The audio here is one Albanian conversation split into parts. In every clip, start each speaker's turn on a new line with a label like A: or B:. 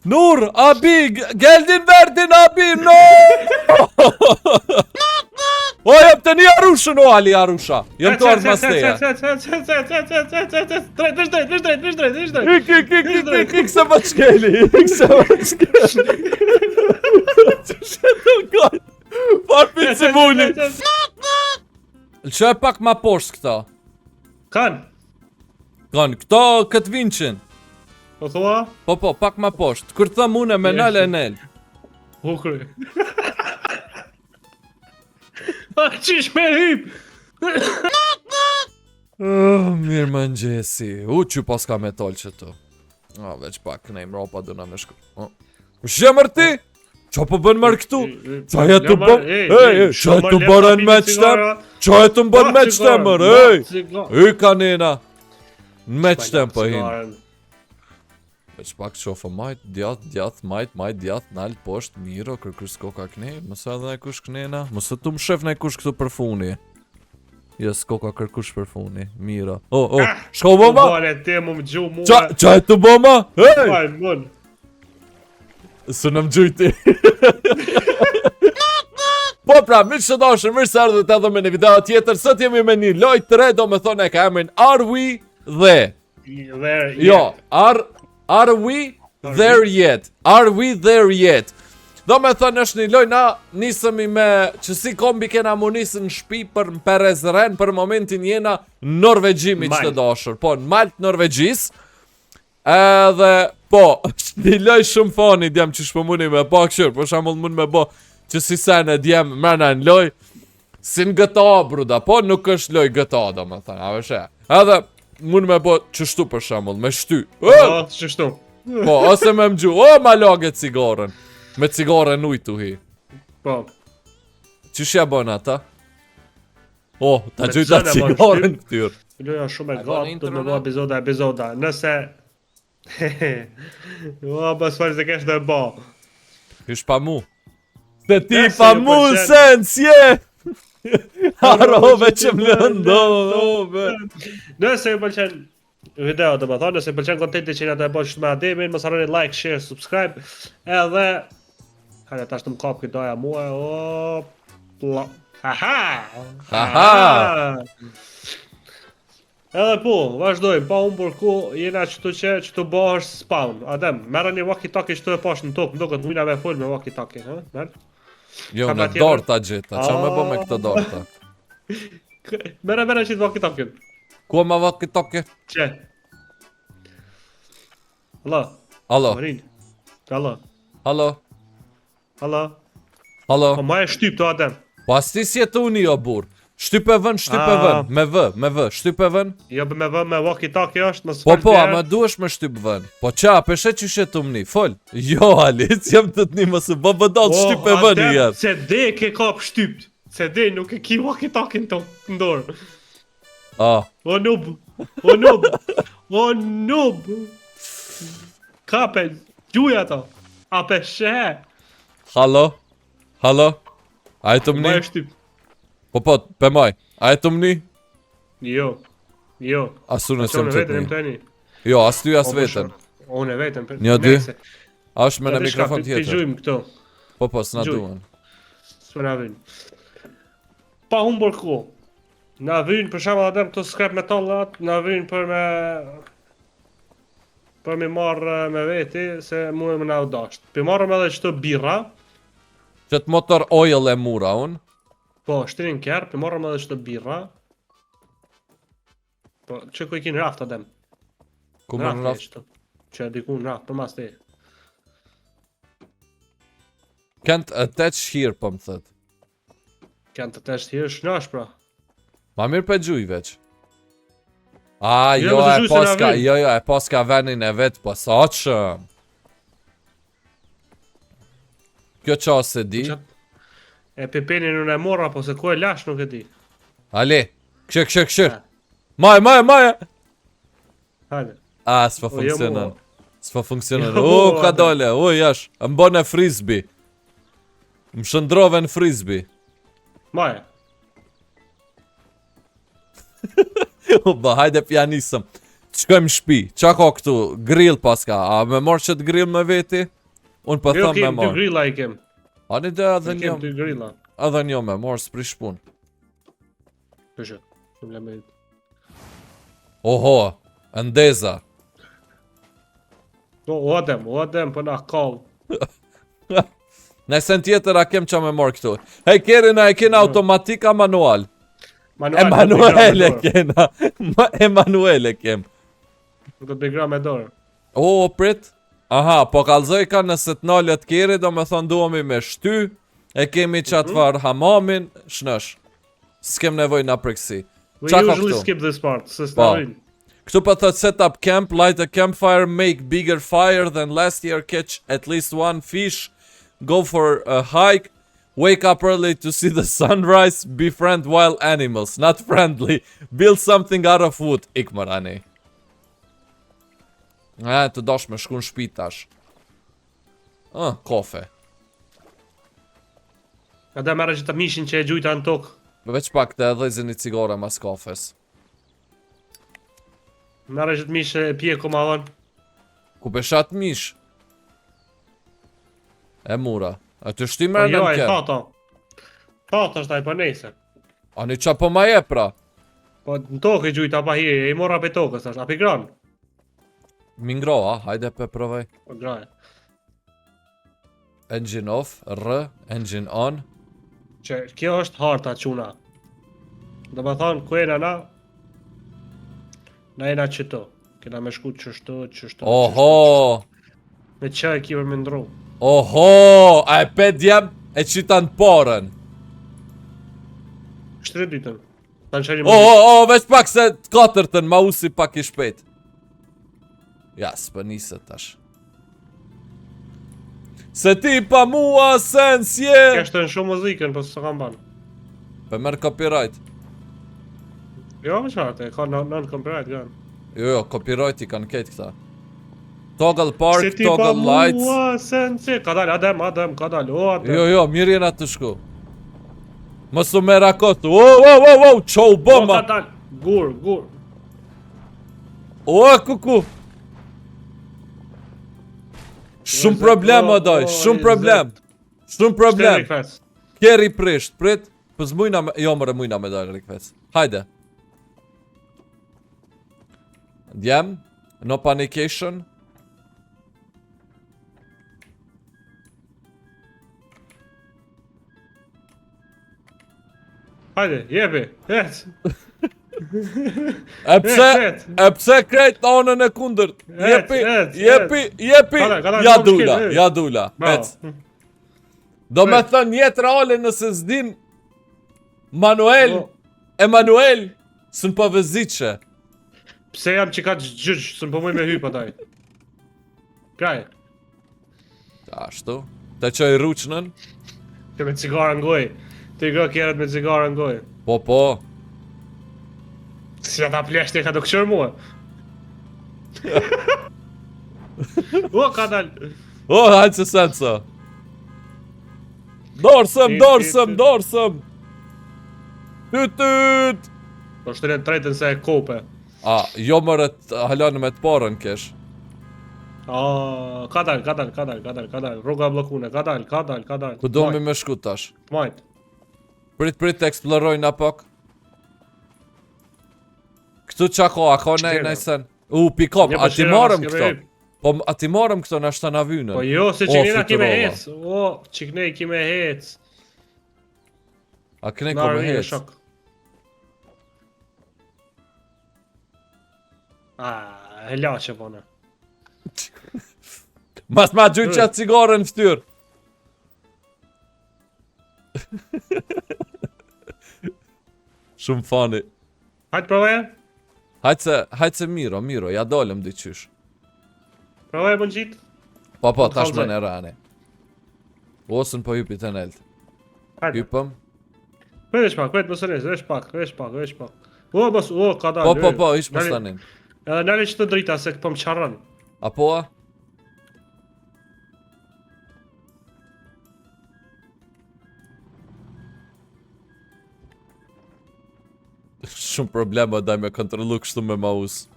A: Nur, abi, geldin verdin abi, no! O, jam të një Arushën, o, Ali Arusha. Jam të ardhë mas teja. Ik se më shkeli, Që shetën kajtë. Parpit si muni. Që e pak ma poshtë këta. Kanë, këto këtë vinqin.
B: Po thua?
A: Po, pak ma poshtë. Kër thëm une me nëll e nëll.
B: Hukri. Qish me hyp?
A: Mirë më ngjesi. Që pas ka me tolë që tu. Veç pak, nejmë ropa duna me shku. Shemër ti? Qa po bën mërë këtu? Qa e të bën? Qa e të bërën me qëtem? Qa e të bën me qëtem mërë? Kanina. Me qëtem për hinë. Veç pak qofë majt, djath, majt, djath, nalë, posht, miro, kërkës koka këne, mësë edhe ne kush kënena, mësë të më shef ne kush këtu për funi. Jes, koka kërkush për funi, miro. Shko bomba? Qa e të bomba? Së në më gjujti. Po pra, mirë që dashër, mirë se ardhët edhe me një video tjetër, sot jemi me një lojt të re, do me thonë e ka emrin Are We There? Jo, Are we there yet? Are we there yet? Do me thënë është një loj, na nisëmi me që si kombi kena mu nisë në shpi për më Perezren, për momentin jena Norvegjimi që të dashër. Po, në Malt Norvegjis. Edhe, po, është një loj shumë fani, djem që shpo muni me po këshur, për shamull mund me bo që si sene djem mërna në loj, si në GTA, bruda, po nuk është loj GTA, do me thënë, a vëshe. Edhe, mund me bo qështu për shamull, me shty.
B: Qështu.
A: Po, ose me më gju, ma lage cigaren. Me cigaren ujtu hi.
B: Po.
A: Qëshja bon ata? Ta gjujta cigaren këtyr.
B: Loja shumë e gatë, të me bo epizoda. Nëse... Bas fali se kesh dhe bo.
A: Hysh pa mu. Se ti pa mu sen, sje! Harove që më lëndove.
B: Nëse ju pëlqen video të më thonë, nëse ju pëlqen kontenti që nga të e bojë që të me ademin, më saroni like, share, subscribe. Edhe... Hajde ta shtë më kapë këtë doja muaj, Haha! Edhe po, vazhdojmë, pa unë për ku jena qëtu që të bëhë është spawn. Adem, merë një walkie-talkie që të e pashë në tokë, ndo këtë mujna me full me walkie-talkie, merë?
A: Jo, në dorta gjitha, qa me bo me këtë dorta?
B: Mere që të walkie-talkie.
A: Ku ma walkie-talkie?
B: Që?
A: Alo?
B: Marin? Alo?
A: Alo?
B: Po ma e shtyp të Adem.
A: Po as ti si e të uni o bur. Shtyp e vën, me vë, shtyp e vën.
B: Jo me vë me walkie-talkie është, më
A: Po, a ma duesh me shtyp vën. Po qa, peshe që shetë umni, fol. Jo, Alic, jam të të një mësë, bo dal shtyp e vën i jetë.
B: Se de ke kap shtypt. Se de nuk e ki walkie-talkie në ndorë. O nub. Kape, gjuja ta. A peshe.
A: Halo? A e të mni?
B: Ma e shtyp.
A: Po, pe maj. A e të mni?
B: Jo.
A: Asu nëse më të të
B: të
A: një. Jo, as ty as vetën.
B: Unë e vetën.
A: Një, dy. A është me në mikrofon tjetër.
B: Të gjujmë këto.
A: Po, s'na duhen.
B: S'na vynë. Pa unë bërë ku. Na vynë për shama adem këto scrap metallat. Na vynë për me... Për me marrë me veti, se mu e më na u dasht. Për marrëm edhe qëto birra.
A: Qëtë motor oil e mura unë.
B: Po, shtrin kjerë, për marrëm edhe qëto birra. Po, që ku i kinë raft adem?
A: Ku më në raft?
B: Që diku në raft, për mas te.
A: Can't attach here, po më thët.
B: Can't attach here, shnash pra.
A: Ma mirë për gjuj veç. Jo, e paska venin e vetë, po sa qëm. Kjo qa se di?
B: E pipeni në e mora, po se ku e lash nuk e di.
A: Ale, këshër. Maje.
B: Hale.
A: S'fa funksionon. Ka dole, jash, më bën e frisbee. Më shëndrove në frisbee.
B: Maje.
A: Hajde pjanisëm. Të shkojmë shpi, qa ka këtu? Grill paska, a me marrë që të grill me veti? Unë po thëm me
B: dy
A: marr.
B: grilla I kem.
A: Ani dhe edhe
B: Kem
A: një,
B: dy grilla.
A: edhe një me marr s'prish pun.
B: Kështu. Problemi.
A: Oho, ndeza.
B: O adem, po na kall.
A: Në sen tjetër a kem qa me marr këtu. Hej, keri na e kena automatik a manual? Emanuel e kena. Emanuel e kem.
B: Do të bëj me dorë.
A: O, prit. Aha, po kallzoj ka nëse të nalët keri, do me thonë duhemi me shty, e kemi qatë farë hamamin, shnesh. S'kem nevoj na prekësi.
B: We
A: Qa ka
B: usually
A: këtu?
B: skip this part, se
A: Po.
B: s'tarin.
A: Këtu po thot set up camp, light a campfire, make bigger fire than last year, catch at least one fish, go for a hike, wake up early to see the sunrise, befriend wild animals, not friendly, build something out of wood, ikmarani. Të dosh me shku në shtëpi tash. Kofe.
B: Ata merre që të mishin që e gjujta në tokë.
A: Veç pak të edhezin I cigare mas kafes.
B: Merre që të mish e pje komadon.
A: Ku peshat mish? E mura. A të shti
B: Po
A: mërë
B: jo,
A: në
B: e
A: kem?
B: thata. Thata është ai po nejse.
A: Ani qa po ma je pra?
B: Po në tokë e gjujta pa hije, e mora pe tokës tash, api gran.
A: Mingro, hajde pe provej.
B: Po graje.
A: Engine off, engine on.
B: Që kjo është harta quna. Do më thonë, ku ena na? Na ena qëto. Kena me shku qështu.
A: Oho!
B: Me qaj ki për me ndru.
A: Oho! A e pe djem e qita në porën.
B: Shtri ditën. Ta në qajri
A: Oho, veç pak se të katërtën, ma usi pak I shpejt. Ja, s'pë nisët tash. Se ti pa mua sen s'je.
B: Kështë në shumë muzikën, po së kam banë.
A: Pe merë copyright.
B: Jo, më qartë, e ka non-copyright gan.
A: Jo, copyright I kanë ketë këta. Toggle park, toggle lights.
B: Se ti pa mua sen s'je. Ka dalë, adem, ka dalë, o adem.
A: Jo, mirë jena të shku. Mësu me rakotu. Wow, qo u
B: O,
A: bëma.
B: ka dalë, gur.
A: O, kuku. Shumë problem, o doj, shumë problem. Shumë problem.
B: Shteri kves.
A: Kjeri prisht, prit. Pës mujna me, jo mëre mujna me dojnë rikvec. Hajde. Djem, no panication.
B: Hajde, jepi, ec.
A: E pse krejt anën e kundërt. Jepi. Ja dula. Ec. Do me thënë jetë reale nëse s'din Emanuel së në pëvëzitëshe.
B: Pse jam që ka gjyq, së më pëmuj me hypa taj. Kraj.
A: Ashtu. Te qoj ruqnën.
B: Ke me cigara në goj. Ti gë kjerët me cigara në goj.
A: Po.
B: Si ata pleshti ka do këqër mua. O, ka dal.
A: O, hajtë se senso. Dorsëm. Tyt.
B: Po shtëren tretën se e kope.
A: Jo mërët halanë me të parën kesh.
B: Ka dal. Rruga blokune, ka dal.
A: Ku do mi me shku tash?
B: Majt.
A: Prit të eksplorojnë apok. Këtu qa ka nejsen. Pick-up, a ti marëm këto. Po a ti marëm këto në ashtë të navynën.
B: Po jo, se qiknejna ki me hec. O, qiknej ki me hec.
A: A kënej ko me hec.
B: Shok. Hela që pone.
A: Mas ma gjujt që atë cigare në ftyrë. Shumë fani.
B: Hajtë provaje?
A: Hajtë se miro, ja dolem dyqysh.
B: Provaje për në qitë?
A: Po, tash më në rani. Osën po hypit e nelt.
B: Hajtë.
A: Hypëm.
B: Vesh pak, vesh pak. O, ka dalë.
A: Po, ish më stanin.
B: Edhe nalë që të drita se po më qarran.
A: Apo a? Shumë problema daj me kontrolu kështu me mouse.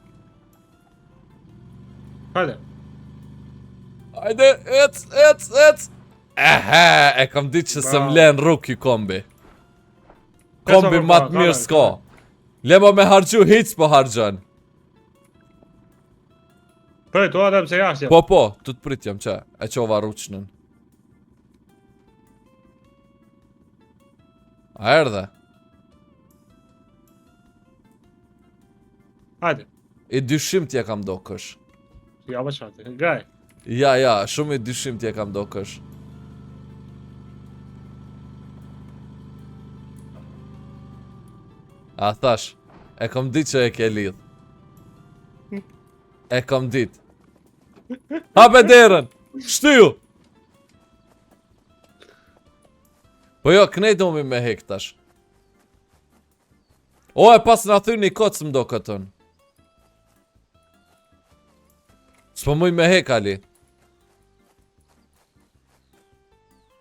B: Hajde.
A: Hajde, ec. Ehe, e kam ditë që se m'len rrug ky kombi. Kombi ma të mirë s'ka. Lema me hargju, hiq po hargjan.
B: Prej, tu adem se jashtë jam.
A: Po, tu të prit jam që, e qova ruqnën. A erdhe?
B: Hajde.
A: I dyshim t'ja kam do kësh.
B: Ja, më qatë, graj.
A: Ja, shumë i dyshim t'ja kam do kësh. A thash, e kom dit që e ke lidh. E kom dit. Hape derën! Shtyju! Po jo, kënej do mi me hek tash. O, e pas në thyr një kocë m'do këtën. S'po muj me hek, Ali.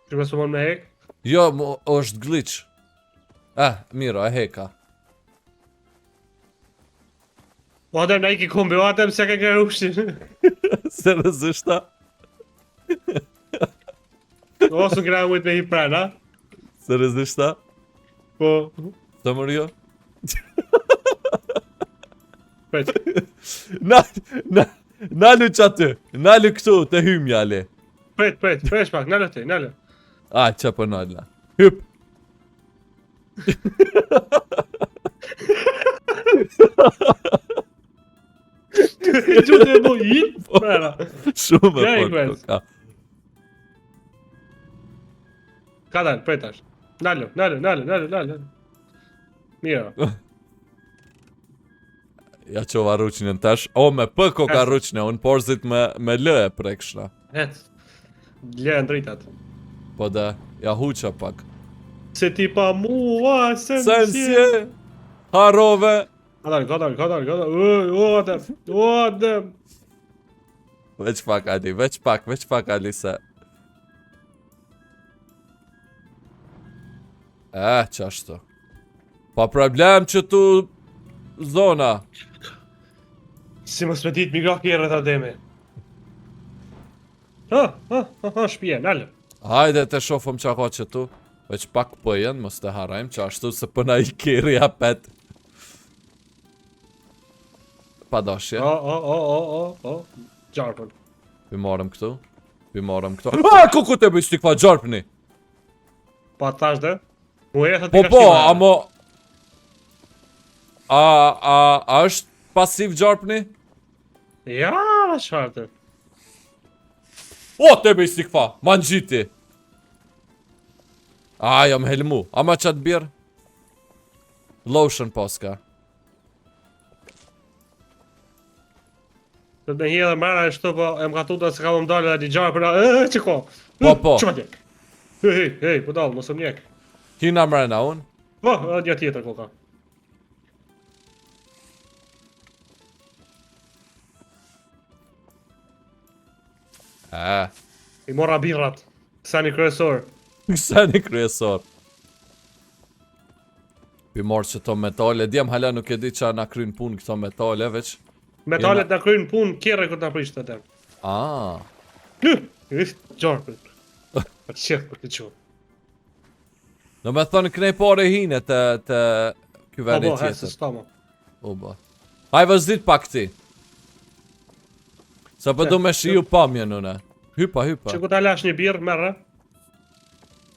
B: Që me së mon me hek?
A: Jo, është glitch. Miro, e heka.
B: O adem na i ki kombi, o adem se ke kërë ushtin.
A: Se rëzështa.
B: O së kërë mujt me hi pran, ha?
A: Se rëzështa.
B: Po.
A: Të mërë jo?
B: Pret.
A: Nalu që aty. Nalu këtu, të hymja, Ali.
B: Pret shpak, nalë të, nalë.
A: Që për nalla. Hyp.
B: Gjutë e mu hit, mëra.
A: Shumë
B: Ja,
A: e
B: i kres.
A: ka.
B: Ka dalë, pretash. Nalë. Mira.
A: Ja qova ruqnën tash. O, me për ko ka ruqnë, unë porzit me lë e prekshna.
B: Het. Lërë në dritat.
A: Po da, ja huqa pak.
B: Se ti pa mua,
A: Sensje! Harove!
B: Ka dalë. O adem.
A: Veç pak, Ali, veç pak, Ali, se... Qashtu. Pa problem që tu zona.
B: Si më smetit mi gra kjerë të ademi. Shpije, nalë.
A: Hajde të shofëm qa ka që tu. Veç pak pëjen, mos të harajmë qashtu se pëna i kiri apet. Pa dashje.
B: Gjarpën.
A: Pi marëm këtu. Kuku të bëj stikfa gjarpëni.
B: Pa të thash dhe? Mu e thë t'i
A: Po, amo... A është pasiv gjarpëni?
B: Ja, shartë.
A: O, të bëj stikfa, ma në gjiti. Jam helmu, ama qatë birë? Lotion poska.
B: Të të hi edhe mërë e shtu, po e më ka tuta se ka më mdallë dhe di gjarë për që ko?
A: Po.
B: Që ma tjek? Hej, po dalë, mos më njek.
A: Kina mrena unë?
B: Po, një tjetër ko ka. I mora birrat. Kësa një kryesor.
A: Kësa një kryesor. Pi morë që to metale, djem hala nuk e di që na krynë punë këto metale, veç.
B: Metalet në krynë punë, kjere këtë në prishtë të tem. Gjarë për. Për qëfë për këtë qërë.
A: Në me thonë kënej pare hine të kyveri tjetër.
B: Hesë s'tama.
A: Haj vëzdit pak ti. Sa për du me shiju pamje nëne. Hypa.
B: Që ku ta lash një birë, merë?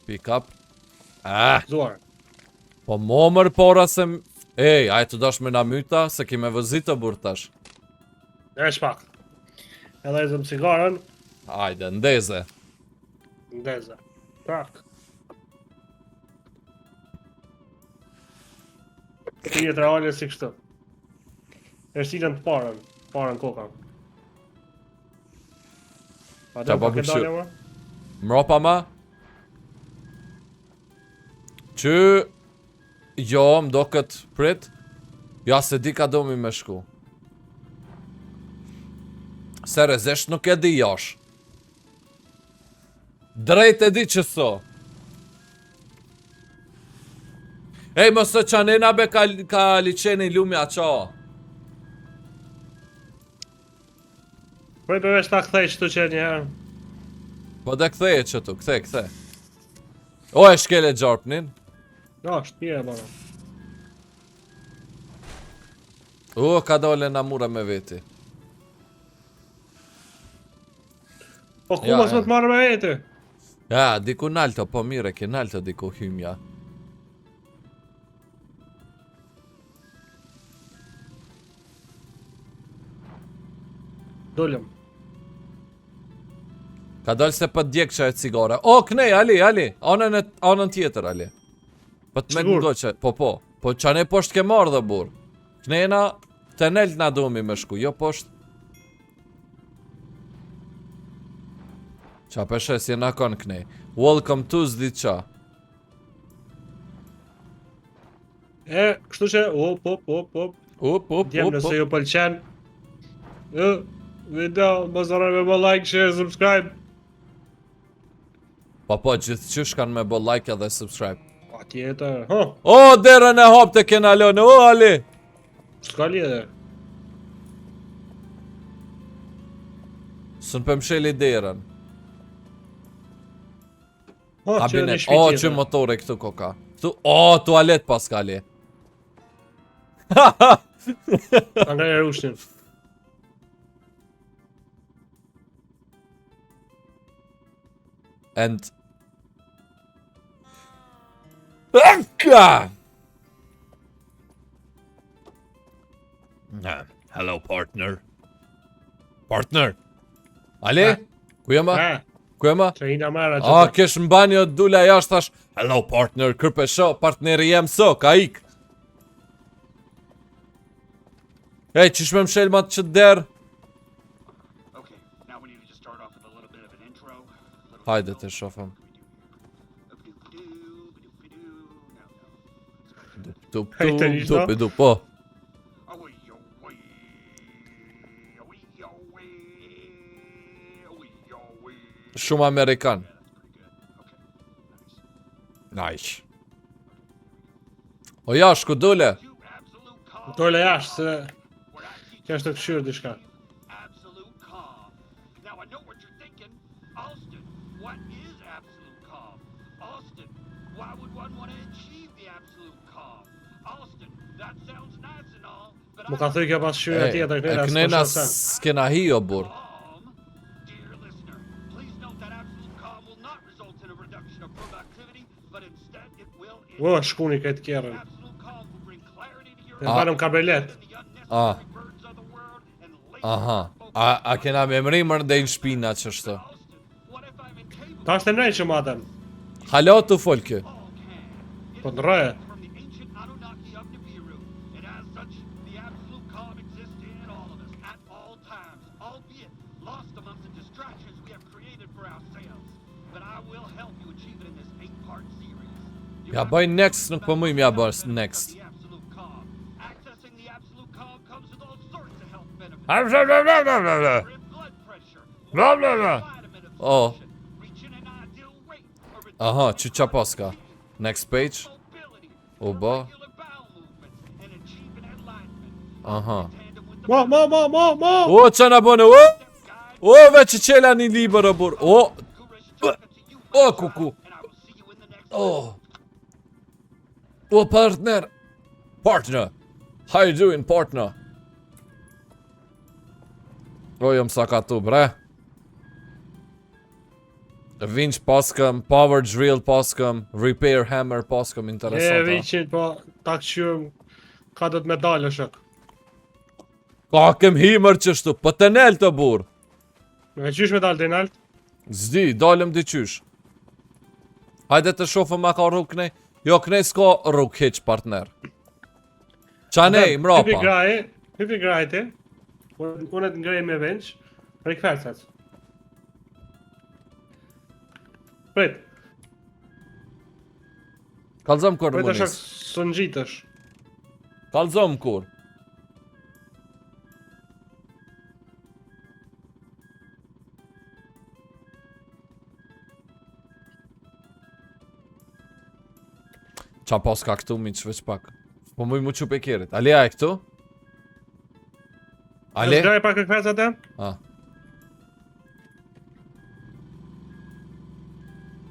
A: Pick up.
B: Zuar.
A: Po momër pora se... Ej, ajë të dash me na myta, se ki me vëzit të burtash.
B: E shpak. Edhe e zëmë cigarën.
A: Ajde, ndeze.
B: Ndeze. Tak. Ti e trahale si kështu. E shtilën të parën. Parën koka.
A: Qa pa kështu? Mropa ma? Që... Jo, mdo këtë prit. Ja se di ka do mi me shku. Se rezesht nuk e di jash. Drejt e di që so. Ej, mësë qanena be ka liqeni lumi a qa.
B: Prej përveç ta këthej që tu qenë një herë.
A: Po dhe ktheje që tu, kthe. O, e shkele gjarpnin.
B: No, është mire, bana.
A: Ka dole na mura me veti.
B: Po ku
A: Ja,
B: mos
A: ja.
B: më të marrë me vete?
A: Ja, diku nalto, po mire, ke nalto diku hymja.
B: Dolem.
A: Ka dalë se për djek që e cigare. O, knej, Ali, anën tjetër, Ali. Po të me
B: Sigur?
A: ngo që, po, qa ne posht ke marrë dhe bur. Knejna, të nelt na domi me shku, jo posht. Qa peshes, jena kon knej. Welcome to zdi qa.
B: Kështu që,
A: Up.
B: djem nëse ju pëlqen. Video, mos harroni me bë like, share, subscribe.
A: Po, gjithë qysh kanë me bo like edhe subscribe.
B: Pa tjetër, ha,
A: O, derën e hop të kena lone, o, Ali.
B: s'ka lidhe.
A: Sën për msheli derën.
B: Ha, që në
A: Kabinet,
B: shpi
A: o,
B: tjetër.
A: që motore këtu koka. Këtu, o, tualet pas ka Ali.
B: Ta nga e rushtin.
A: And... Eka! Hello, partner. Partner! Ali? Ku jema? Ku jema?
B: Që hina mara që
A: A, kesh në banjo dula jashtë thash hello, partner, kërpe sho, partneri jem so, ka ik. Qish me mshel ma të që der?
C: Okay, now we need to just start off with a little bit of an intro.
A: Hajde të shofëm. Dup, po. Shumë Amerikan. Nice. O ja, shku dule.
B: Dole jashtë, se kjo është të këshyrë dishka.
C: Absolute calm. Now I know what you're thinking. Austin, what is absolute calm? Austin, why would one want to achieve the absolute calm? Austin, that sounds nice and all, but
B: Më ka thuj kjo pas shyrë tjetër,
A: E knena s'kena hi o bur.
C: calm. Dear listener, please note that absolute calm will not result in a reduction of productivity, but instead it will
B: Ua, shkuni këtë kjerën.
C: absolute calm will bring clarity to your
B: E banëm kabelet.
A: Ah. Aha. A kena me mrimër dhe në shpina që shto.
B: Ta është të nrejnë që matën.
A: Halo të fol kë.
B: Po të rëje.
C: From the ancient Anunnaki of Nibiru, and as such, the absolute calm exists in all of us at all times, albeit lost amongst the distractions we have created for ourselves. But I will help you achieve it in this 8-part series. You
A: Ja
C: have
A: bëj
C: to
A: next, nuk po mujmë ja bërë
C: benefit
A: next.
C: of the absolute calm. Accessing the absolute calm comes with all sorts of health benefits.
A: Oh.
C: Rid blood pressure,
A: Blah, blah, blah.
C: vitamin
A: Oh.
C: absorption, reaching an ideal weight, or reducing
A: Aha, që qa paska. Next page.
C: mobility,
A: O ba.
C: regular bowel movements, and achieving enlightenment.
A: Aha.
C: Tandem with the
B: Ma!
A: O, që na bënë, o! O, veç që qela një liber o bur. O! O, kuku.
C: and I will see you in the next
A: O! O, partner. Partner. How you doing, partner? O, jom sa ka tu, bre. Vinç paskëm, power drill paskëm, repair hammer paskëm,
B: E
A: interesant.
B: viqin, po ta këshyrëm ka do të medalë shok.
A: Ka kem himër qështu, po të nel të bur.
B: Me qysh medalë të nalt?
A: Zdi, dalëm di qysh. Hajde të shofëm a ka rrug knej. Jo, knej s'ka rrug heq, partner. Qa nej,
B: Hypi
A: mrapa.
B: graje ti. Unë të ngrej me venç. Prej kfercat. Prit,
A: Kalzëm kur
B: prit
A: më
B: të shok
A: nis.
B: së në gjitësh.
A: Kalzëm kur. Qa pas ka këtu mi që veç pak. Po muj mu qup e kjerit. Ale a e këtu? Ale?
B: Graje pak e kfercat e?
A: Ah.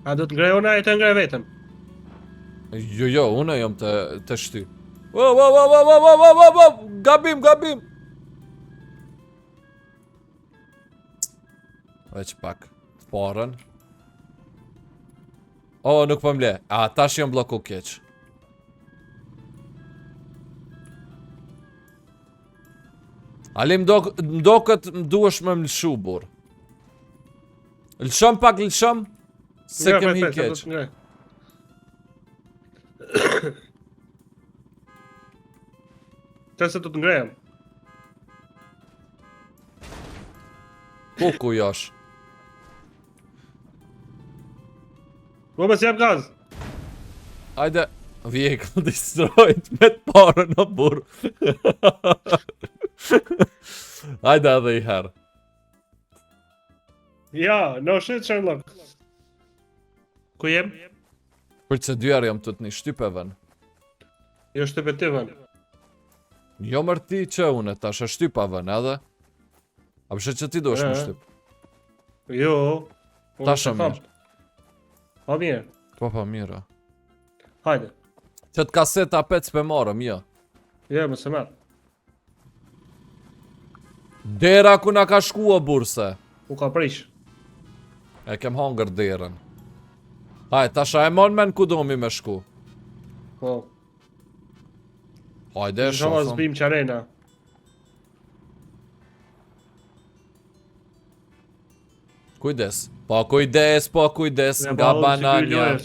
B: A do të ngrej unë, e të ngrej vetëm.
A: Jo, unë jam të shty. Wow, gabim. Veç pak, të parën. O, nuk po mle, tash jam bloku keq. Alim do këtë mduesh me mlshu, bur. Lëshëm pak, se kemi keq.
B: Të se të ngrejem.
A: Ku jash?
B: Po me si jam gaz.
A: Ajde, vehicle destroyed me të parën në bur. Ajde edhe i herë.
B: Ja, no shit Sherlock. Ku jem?
A: Për që dyar jam të një shtypevën.
B: Jo shtypetivën.
A: Jo mërti që une, tash e shtypavën edhe. A përshë që ti do është më shtyp?
B: Jo.
A: Tash e mirë.
B: Pa mirë.
A: Pa mirë.
B: Hajde.
A: Që të kaseta 5 për marëm, jo.
B: Jo, më se merë.
A: Dera ku na ka shkua burse.
B: U ka prish.
A: E kem hangër derën. Hajde, tasha e mon men ku do mi me shku.
B: Po.
A: Hajde,
B: Shama
A: shofëm.
B: zbim qarena.
A: Kujdes. Po kujdes, nga bananja.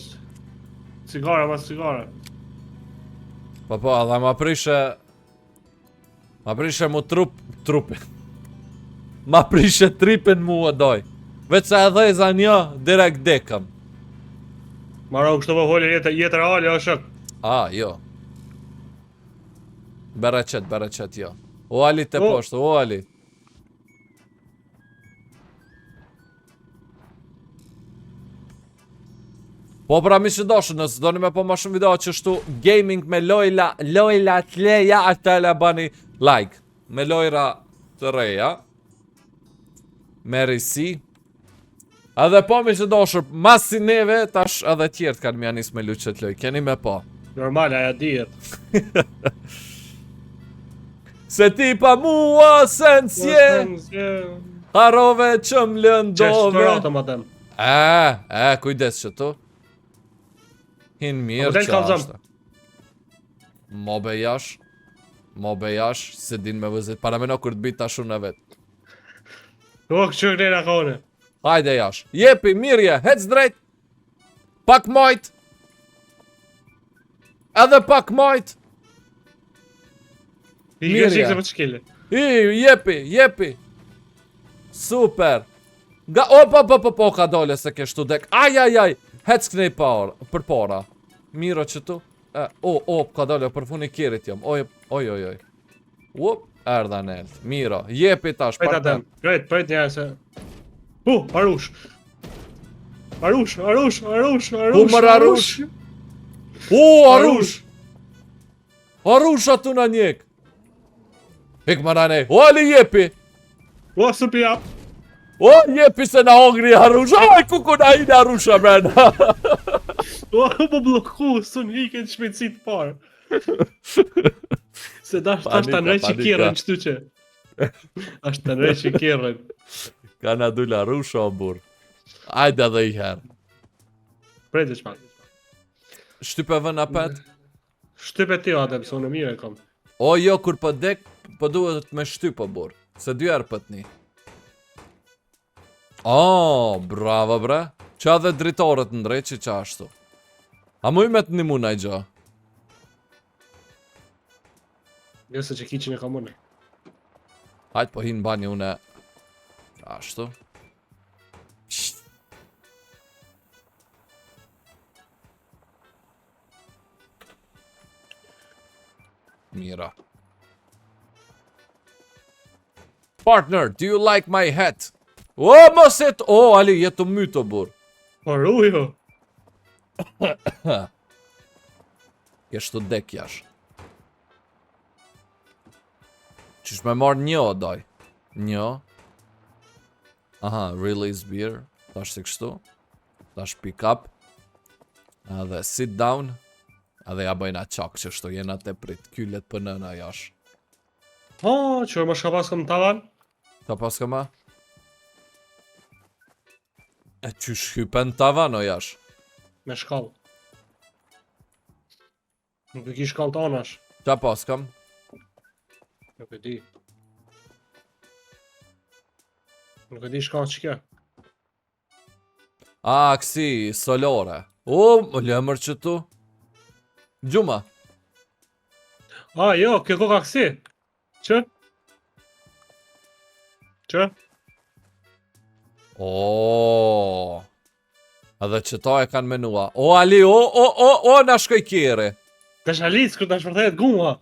B: Cigara, mas cigara.
A: Po, edhe ma prishe mu trupin. Ma prishe tripin mu e doj. Veç se edhe e za një, direkt dekëm.
B: Mara u kështë të vëholli jetë reali, o shok.
A: Jo. Bereqet, jo. O Ali të poshtë, o Ali. Po pra mi që doshë, nësë do një me po ma shumë video që shtu gaming me lojla të leja, atë e bani like. Me lojra të reja. Meri si. Edhe po mi që doshë, mas si neve, tash edhe tjertë kanë mja njës me luqet loj, keni me po.
B: Normal, aja dijet.
A: Se ti pa mua sensje, harove që më lëndove.
B: Qeshtë të rato, madem.
A: Kujdes që tu. Hin mirë
B: Model
A: që
B: kalzëm.
A: ashtë. Mobe jash, se din me vëzit. Para meno kur të bit ta shumë në vetë.
B: O, kështë që kënena ka une.
A: Hajde jash. Jepi, mirje, hec drejt. Pak majt. Edhe pak majt.
B: I
A: Mirja.
B: kështë që më të shkele.
A: Jepi. Super. Po, ka dole se kështu dek. Aj. Hec kënej për para. Miro që tu. Ka dole për funi kirit jam. Oj. Erdha nelt. Miro. Jepi tash.
B: Prejt atëm. Prejt një se. Arush.
A: Humër Arush. Arush. Arush atu në njek. Hik marane. Ali jepi.
B: Së pjap.
A: Jepi se na hongri Arush. Kuku na ine Arusha mrena.
B: Po bloku, sun hiken shpejtësit parë. Se tash të nrej që kjerën qëtu që. Ashtë të nrej që kjerën.
A: Ka na dull Arusha o bur. Ajde edhe i herë.
B: Prejtë që pak.
A: Shtype vën apet?
B: Shtype ti atem, se unë mire e kom.
A: Jo, kur po dek, po duhet me shtyp o bur. Se dy herë pët një. Bravo bre. Qa dhe dritorët në drejt që qa ashtu. A muj me të një muna i gjo?
B: Gjëse që kiqin e kam une.
A: Hajt po hinë bani une. Ashtu. Mira. Partner, do you like my hat? Moset! Ali, jetë të myto, bur.
B: Rujo.
A: Keshtu dek jash. Qish me marrë një o doj? Një. Aha, release beer. Tash si kështu. Tash pick up. Edhe sit down. Edhe ja bëjna qak që shto jena te prit. Kyllet për nëna jash.
B: Që më shka pas këm tavan?
A: Ta pas këma? E qysh hypen tavan o jash?
B: Me shkall. Nuk e ki shkall të anash.
A: Qa pas kam?
B: Nuk e di. Nuk e di shkall që kjo.
A: A, kësi, solore. O, më lëmër që tu. Gjuma.
B: Jo, kjo koka kësi. Që?
A: O. Edhe që ta e kanë menua. O, Ali, o, na shkoj kjeri.
B: Ka shalic, kërë ta shpërthet guma.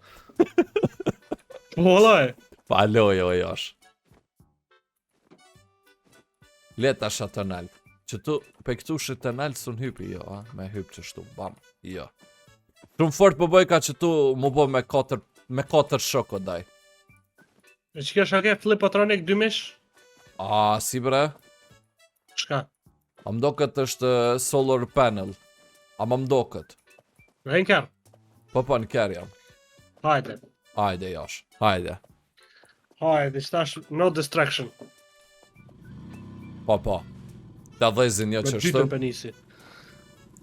B: Po, vëllaj.
A: Pa loj, o, jash. Leta sha të nalë. Që tu, pe këtu shi të nalë sun hypi, jo, a? Me hyp që shtu, bam, jo. Shumë fort po bëj ka që tu mu bo me 4 shoko daj.
B: E që kjo shake Flipatronic 2 mish?
A: A, si bre?
B: Shka?
A: A mdo këtë është solar panel. A më mdo këtë.
B: Në kërë?
A: Po, në kërë jam.
B: Hajde.
A: Hajde, jash, hajde.
B: Hajde, qëtash no distraction.
A: Po. Ta dhezin jo që
B: Me
A: shtë.
B: dytën për nisi.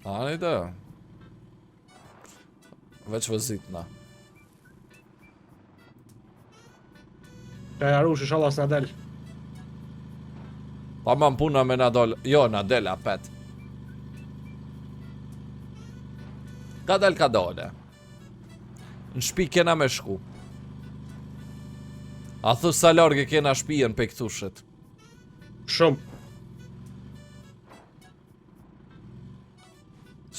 A: Hajde. Veç vëzit na.
B: Ka e arush, inshallah s'na del.
A: Pa man puna me na dole. Jo, na del apet. Ka dole. Në shpi kena me shku. A thu sa largë kena shpijen pe këtushit.
B: Shumë.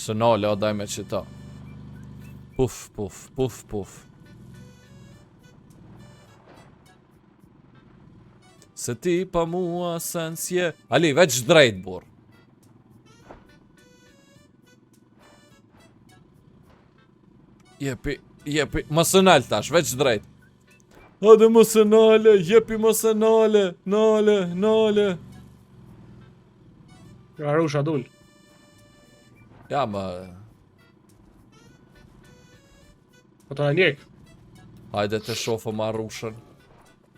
A: Së nale o daj me qita. Puf. Se ti pa mua sen s'je. Ali, veç drejt, bur. Jepi, mësë nalë tash, veç drejt. Hade mësë nale, jepi mësë nale, nale.
B: Arush adull.
A: Ja, më...
B: Po të njek.
A: Hajde të shofë ma rushën.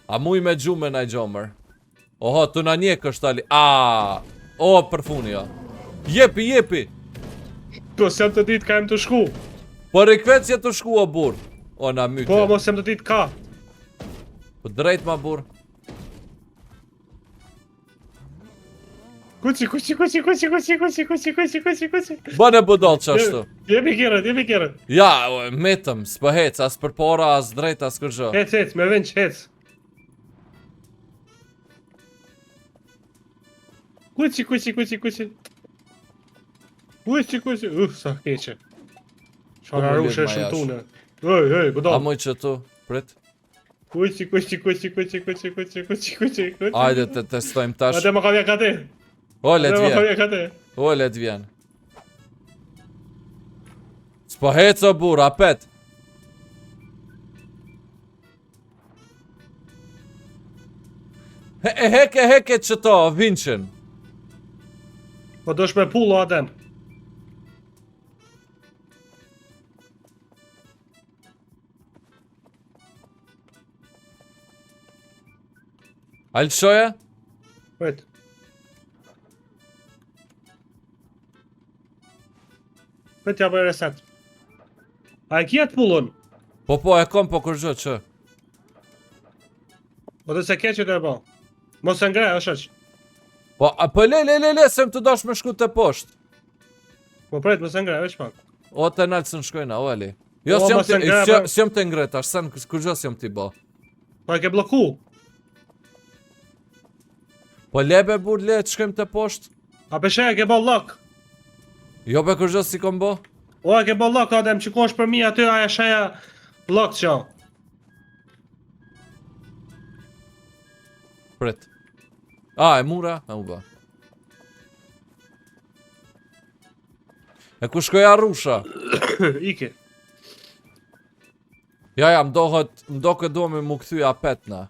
A: A muj me gjume na i gjomër. Oho, të na njek është ali. O, për funi, ja. Jepi.
B: Po, se jam të ditë ka jem të shku.
A: Po rikvecje të shku o bur. O, na mytje.
B: Po, mos jam të ditë ka.
A: Po drejt ma bur.
B: Kuci.
A: Bane budal qashtu.
B: Jepi kjerët.
A: Ja, metëm, s'pë hec, as për para, as drejt, as kërgjë.
B: Hec, me vend që hec. Kuci. Sa keqe. Shara rushe shumë tune. Ej, budal.
A: A muj që tu, prit.
B: Kuci.
A: Ajde të testojmë tash.
B: Ate më ka vjen kate.
A: O, let vjen. S'po hec o bur, apet. Heke që to, vinqen.
B: Po dosh me pullo atem.
A: Alëshoja?
B: Wait. Pet ja bëj reset. A e kjetë pullon?
A: Po, e kom, po kërgjë që.
B: Po dhe se ke që të e bo. Mos e ngre, është që.
A: Po le, se më të dosh me shku të poshtë.
B: Po pret, mos e ngre, veç pak.
A: O, të nalë së në shkojna, o, Ali. Jo,
B: O, mos e ngre,
A: s'jom të ngre tash, sen kërgjë s'jom t'i bo.
B: Po e ke bloku.
A: Po lebe, bur, le, të shkojmë të poshtë.
B: A peshe e ke bo lock.
A: Jo, be kërgjë si kom bo.
B: O e ke bo lock, adem, që kosh për mi aty, aja sheja lock që.
A: Prit. A, e mura? A, u ba. E ku shkoj arrusha?
B: Ike.
A: Ja, mdo këtë do me mu këthy apetna.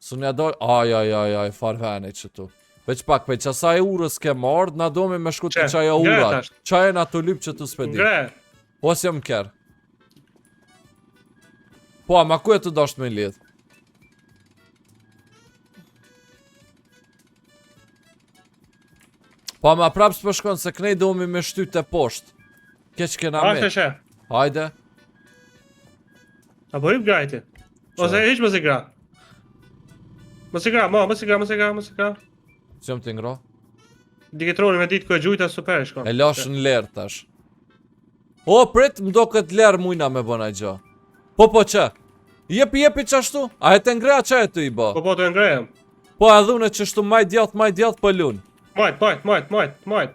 A: Së nja doj... Aj, farvene që tu. Veç pak, veç asaj urës ke mardh, na domi me shku të
B: Qe,
A: qaja
B: ngre
A: urat.
B: tash.
A: Qaje na të lyp që të spedi.
B: Ngre.
A: Os jam ker. Po, ma ku e të dasht me lidh? Po, ma prap s'po shkon se knej domi me shtyt e posht. Keq kena me.
B: Shë.
A: Hajde.
B: Apo rip grajti. Ose hiq mos i gra. Mos i gra, mos i gra.
A: Si jam të ngro?
B: Diketroni me ditë ku e gjujta super shkon.
A: E lash në lerë tash. O, prit, m'do këtë lerë mujna me bëna gjë. Po, që? Jepi qashtu? A e të ngreja që e të i bë?
B: Po të ngrejem.
A: Po, e dhune qështu maj djath për lun.
B: Majt.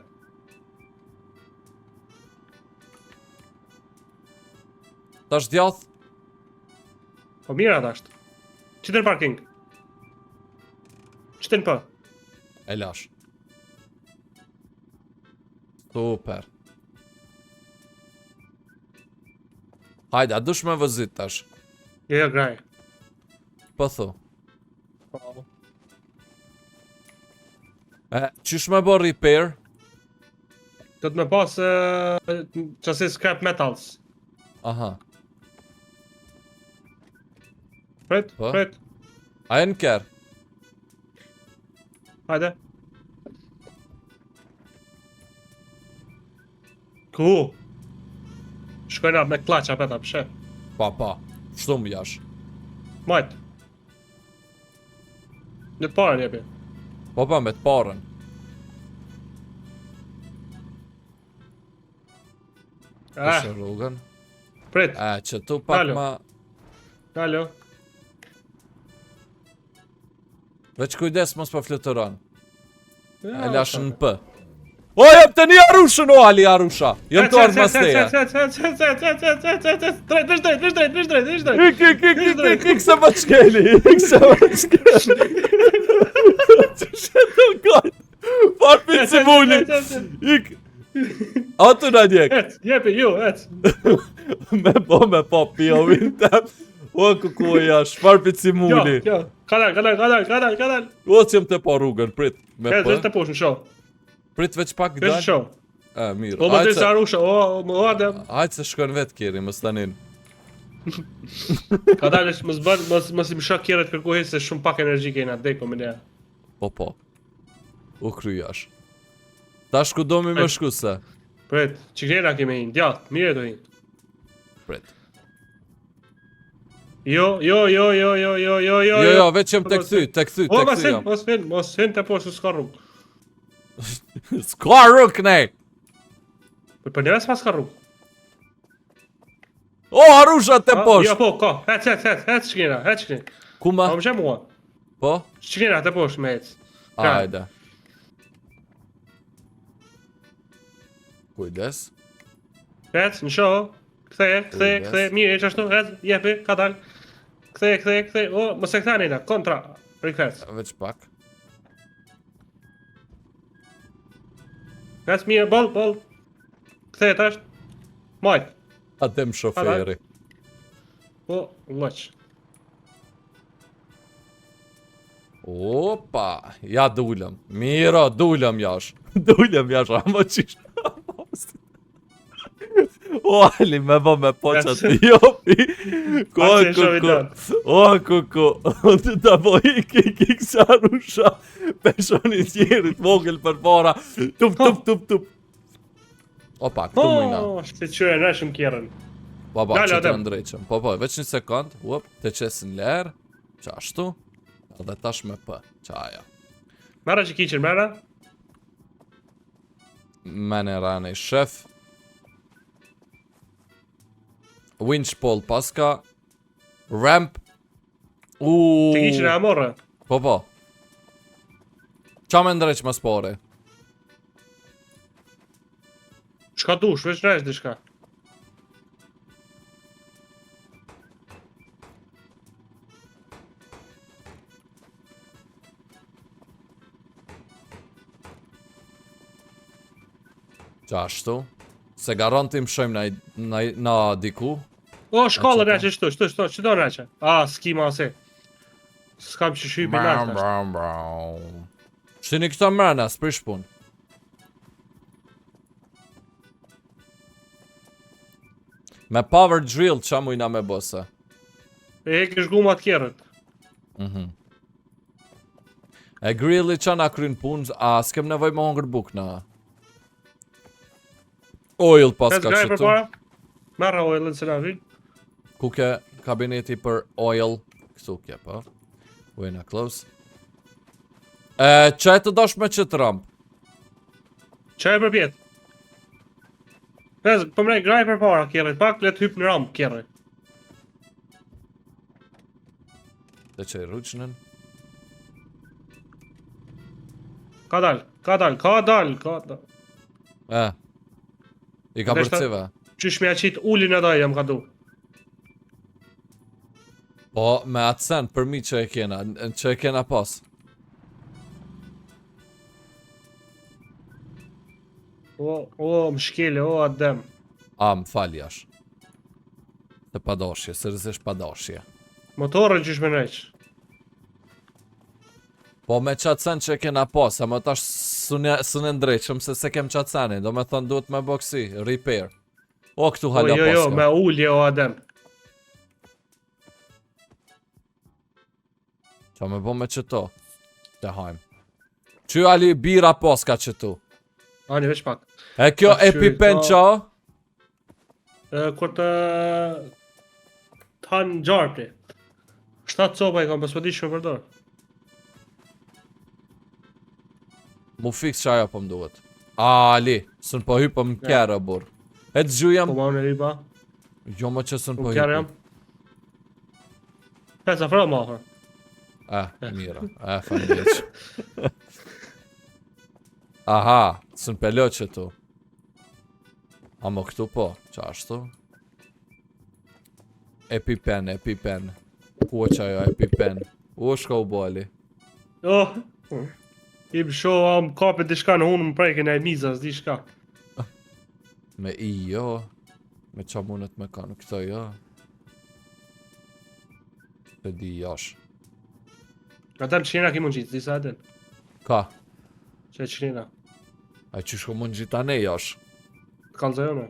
A: Tash djath?
B: Po mira tasht. Qitën parking. Qitën po.
A: E lash. Super. Hajde, a dush me vëzit tash?
B: Jo, graj.
A: Po thu. Qysh me bo repair?
B: Do të me pas qasi scrap metals.
A: Aha.
B: Prit.
A: A e në ker?
B: Hajde. Ku? Shkojna me klaqa peta pëshe.
A: Pa. Shtum jash.
B: Majt. Në të parën jepi.
A: Po, me të parën. Kushe rrugën.
B: Prit.
A: Që tu pak
B: Alo.
A: ma...
B: Alo.
A: Veç kujdes mos pa fluturon.
B: Ja,
A: E lash në p. O, jem të një Arushën, o, Ali Arusha. Jem të arë masteja. Ik se më qkeli. Që shetë në kajtë. Farpit si muli. Ik. Atu në njek.
B: Jepi, ju,
A: Me po pjovin tem. O, kuku e jash. Farpit si muli.
B: Jo, kanal.
A: O, që jem të po rrugën, prit. Me
B: Vesh
A: p.
B: të poshë në show.
A: Prit veç pak
B: Vesh në
A: dal.
B: show.
A: Mirë.
B: O, më të se Arusha, më adem.
A: Hajtë se shkon vetë kjeri, më stanin.
B: Ka dalësh, mos i më shak kjerët kërkuhin se shumë pak energji kejna, deko me nea.
A: Po. U kryash. Tash ku do mi më shku se?
B: Prit, qikrena keme hinë, djatë, mire të hinë.
A: Prit.
B: Jo,
A: Jo, veç jem të kthy
B: O,
A: jam.
B: mos hin të poshë s'ka rrugë.
A: S'ka rrug, nej!
B: Për njëra s'pa s'ka rrugë.
A: O, Arusha të
B: Jo,
A: poshtë!
B: po, ka, hec shkina.
A: Ku ma?
B: A më shemë mua.
A: Po?
B: Shkina të poshë me hec.
A: Ajde. Kujdes.
B: Hec, në show. Kthe, mire që ashtu, hec, jepi, ka dal. Kthe, o, mos e ktha nejna, kontra, reverse.
A: Veç pak.
B: Hec, mire, bol. Kthe tash. Majt.
A: Atem shoferi.
B: O, loq.
A: Opa, ja dulem. Miro, dulem jash. Dulem jash, ama qish. O, Ali, me bo me poqat të jopi. O, kuku. Të të bo ik sa Arusha. Peshoni tjerit vogël për para. Tup. Opa, këtu mujna.
B: O, shtë qyre në shumë kjerën.
A: Baba,
B: Dale,
A: që të
B: Adem.
A: ndrejqëm. Po, veç një sekund. Uop, të qesin lerë. Qashtu. Edhe tash me p. Qaja.
B: Mera që kiqen, mera?
A: Mene rane i shef. Winch pole paska. Ramp.
B: Të kiqen e amorë.
A: Po. Qa me ndreq më spore?
B: Shka dush, veç në eshtë dishka.
A: Qashtu. Se garantim shojmë na diku.
B: O, shkallë reqe, shtu, që do reqe? A, s'ki ma se. S'kam që shy bilat.
A: Shini këto mrena, s'prish pun. Me power drill qa mujna me bosa.
B: E kish gumat kjerët.
A: E grilli qa na kryn pun, a s'kem nevoj me hongër buk na. Oil pas ka
B: Graj për
A: qëtu.
B: para. Merra oilën se na vin.
A: Ku ke kabineti për oil. Këtu ke pa. Ujna close. Qa e të dosh me qëtë ramp?
B: Qa e përpjet? Pes, përmrej graj për para kjerët, pak let hyp në rampë kjerët.
A: Dhe që i rruqnën.
B: Ka dal.
A: I ka
B: Neshta-
A: përcive.
B: Qysh me aqit ullin e daj jam ka du.
A: Po, me atë sen, për mi që e kena pas.
B: O, më shkele, o, adem.
A: A, më faljash. Të padashje, sërëzish padashje.
B: Motorën qysh me neq.
A: Po me qatë sen që e kena pas, a më tash sënë ndreqëm se se kem qatë senin, do me thënë duhet me boksi, repair. O, këtu
B: O,
A: hala pas
B: jo,
A: ka.
B: me ullje, o, adem.
A: Qa me bo me qëto? Te hajmë. Që ali bira pas ka qëtu.
B: Ani, veç pak.
A: E kjo
B: Tash
A: EpiPen
B: ka-
A: qa?
B: Kur të hanë gjarpri. 7 copa i kam, pas po di shumë përdor.
A: Mu fix që ajo po më duhet. Ali, sën po hypë më kjerë, bur. E të gjujam,
B: Po ma unë e riba.
A: jo më që sën po
B: Po kjarë
A: hypë.
B: jam. Pesa fra ma ofër.
A: Mira, familjeq. Aha, sën pelo që tu. A më këtu po, qa ashtu? EpiPen. Ku që ajo EpiPen? U shka u boli.
B: Oh, i më shoh, am kapet diçka në unë më prejken e mizas, di shka.
A: Me i jo. Me qa mundet me kanë këto jo. Se di jash.
B: Ata qenina ki mund qitë, disa atin.
A: Ka?
B: Që e qenina.
A: A që shko mund gjitha ne jash?
B: Kanë zëjone.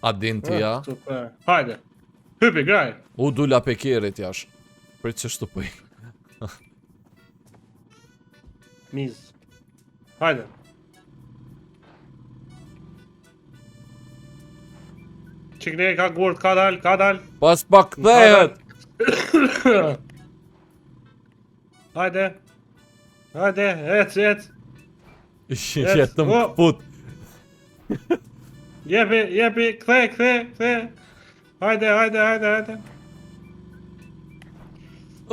A: A din ti ja?
B: Super. Hajde. Hypi, graj.
A: U dula pe kjerit jash. Për që shtu pëj.
B: Miz. Hajde. Qikne ka gurt, ka dal.
A: Pas pak kthehet!
B: Hajde. Hajde, ec.
A: Jetëm
B: Oh.
A: këput.
B: Jepi, kthe. Hajde. O,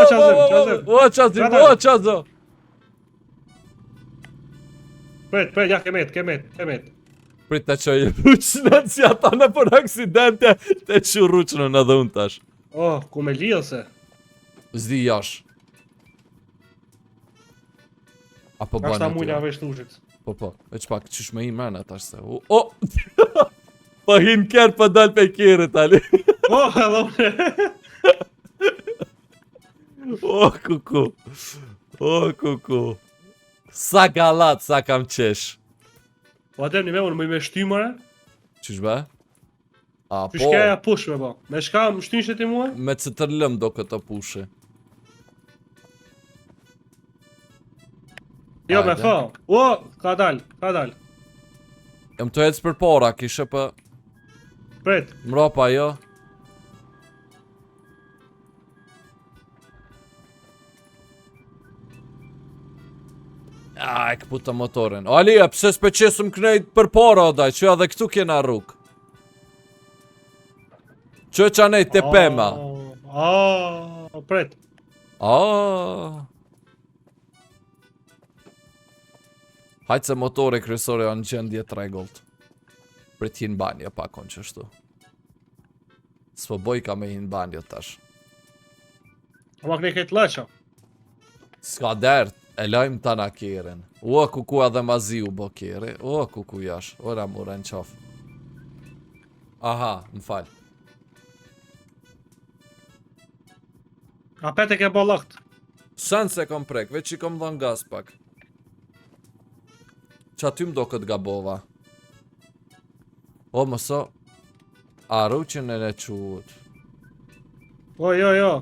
B: qazim.
A: O qazim.
B: Pret, ja kemet.
A: Prit të qoj rruqnën si ata në për aksidente. Te që rruqnën edhe unë tash.
B: Oh, ku me lidhë se.
A: Zdi jash. Apo
B: Ka shta
A: banë
B: mujnë
A: aty.
B: avesh të ushit.
A: Po, veç pak, qysh me i mena tash se. O! Po hin kjerë për dal pe kjerit, Ali.
B: Oh, hello.
A: O, kuku. Sa galat, sa kam qesh.
B: Po atem një me unë më i me shtymëre.
A: Qysh be? A, po,
B: Shkeja push me ba. Me shka më shtynë që ti mua?
A: me cëtërlëm do këto pushe.
B: Jo, me
A: Hajde.
B: fa. O, ka dal.
A: Jam të ecë për para, kishe për
B: Pret.
A: mrapa jo. E këputa motorin. Alia, pse s'pe qesëm knejt për para, daj, që edhe këtu kena rrug. Që qa nej të pema.
B: Pret.
A: Hajtë se motore kryesore janë në gjendje të rregullt. Prit hinë banje pakon qështu. S'po boj ka me hinë banje tash.
B: Ama këne këtë lëqa.
A: S'ka dert, e lajmë ta na kjerin. O, kuku edhe mazi u bo kjeri. O, kuku jash, ora mure në qaf. Aha, më fal.
B: A pete ke bo lakt.
A: Sen se kom prek, veç i kom dhën gaz pak. Qa ty mdo këtë gabova. O, mëso. Aru që në ne quët.
B: Jo.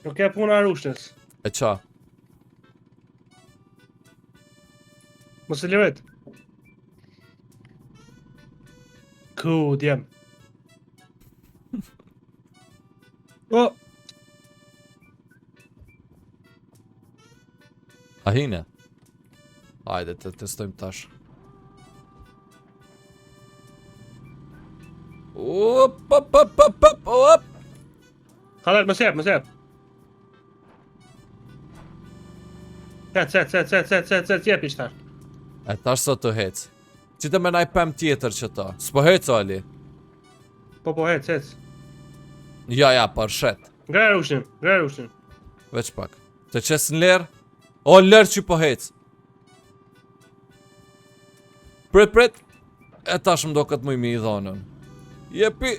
B: Nuk e puna rushnës.
A: E qa?
B: Mos e liret. Ku, djem. O,
A: A hine? Hajde të testojmë tash. Op.
B: Kader, mos jep. Cet, jep ishtar.
A: E tash sot të hec. Që të menaj pëm tjetër që ta. S'po hec, Ali.
B: Po, hec.
A: Ja, për shet.
B: Ngre rushnin.
A: Veç pak. Të qes në lerë? O, në lerë që po hec. Pret. E tash më do këtë muj mi I dhonën. Jepi.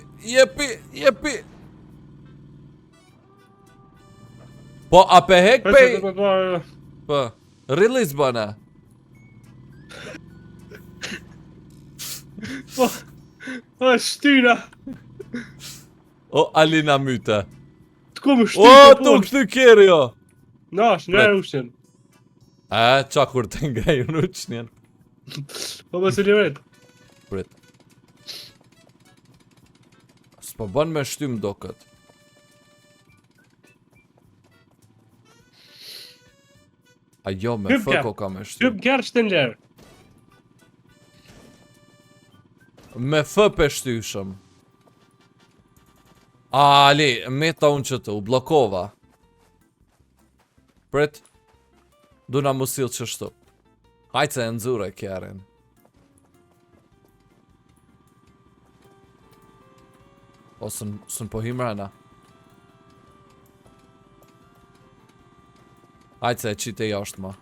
A: Po, a pe hek pej? Po, release bëna.
B: O, shtyra.
A: O, Alina myte.
B: Të ku më
A: O,
B: shtyra
A: të kështu kjeri, jo.
B: Nash, ngre rushnin.
A: Qa kur të ngrej në qënjen.
B: Po, mos e liret.
A: Prit. S'po bën me shtym do këtë. A jo, me
B: Hyp
A: fëko ka me shtym.
B: Hyp gjerë që të nlerë.
A: Me fë pe shtyshëm. Ali, meta unë që të, u blokova. Prit. Duna mu silë që shtu. Hajtë se e nëzure kjerin. O, sën po himrena. Hajtë se e qite jashtë ma.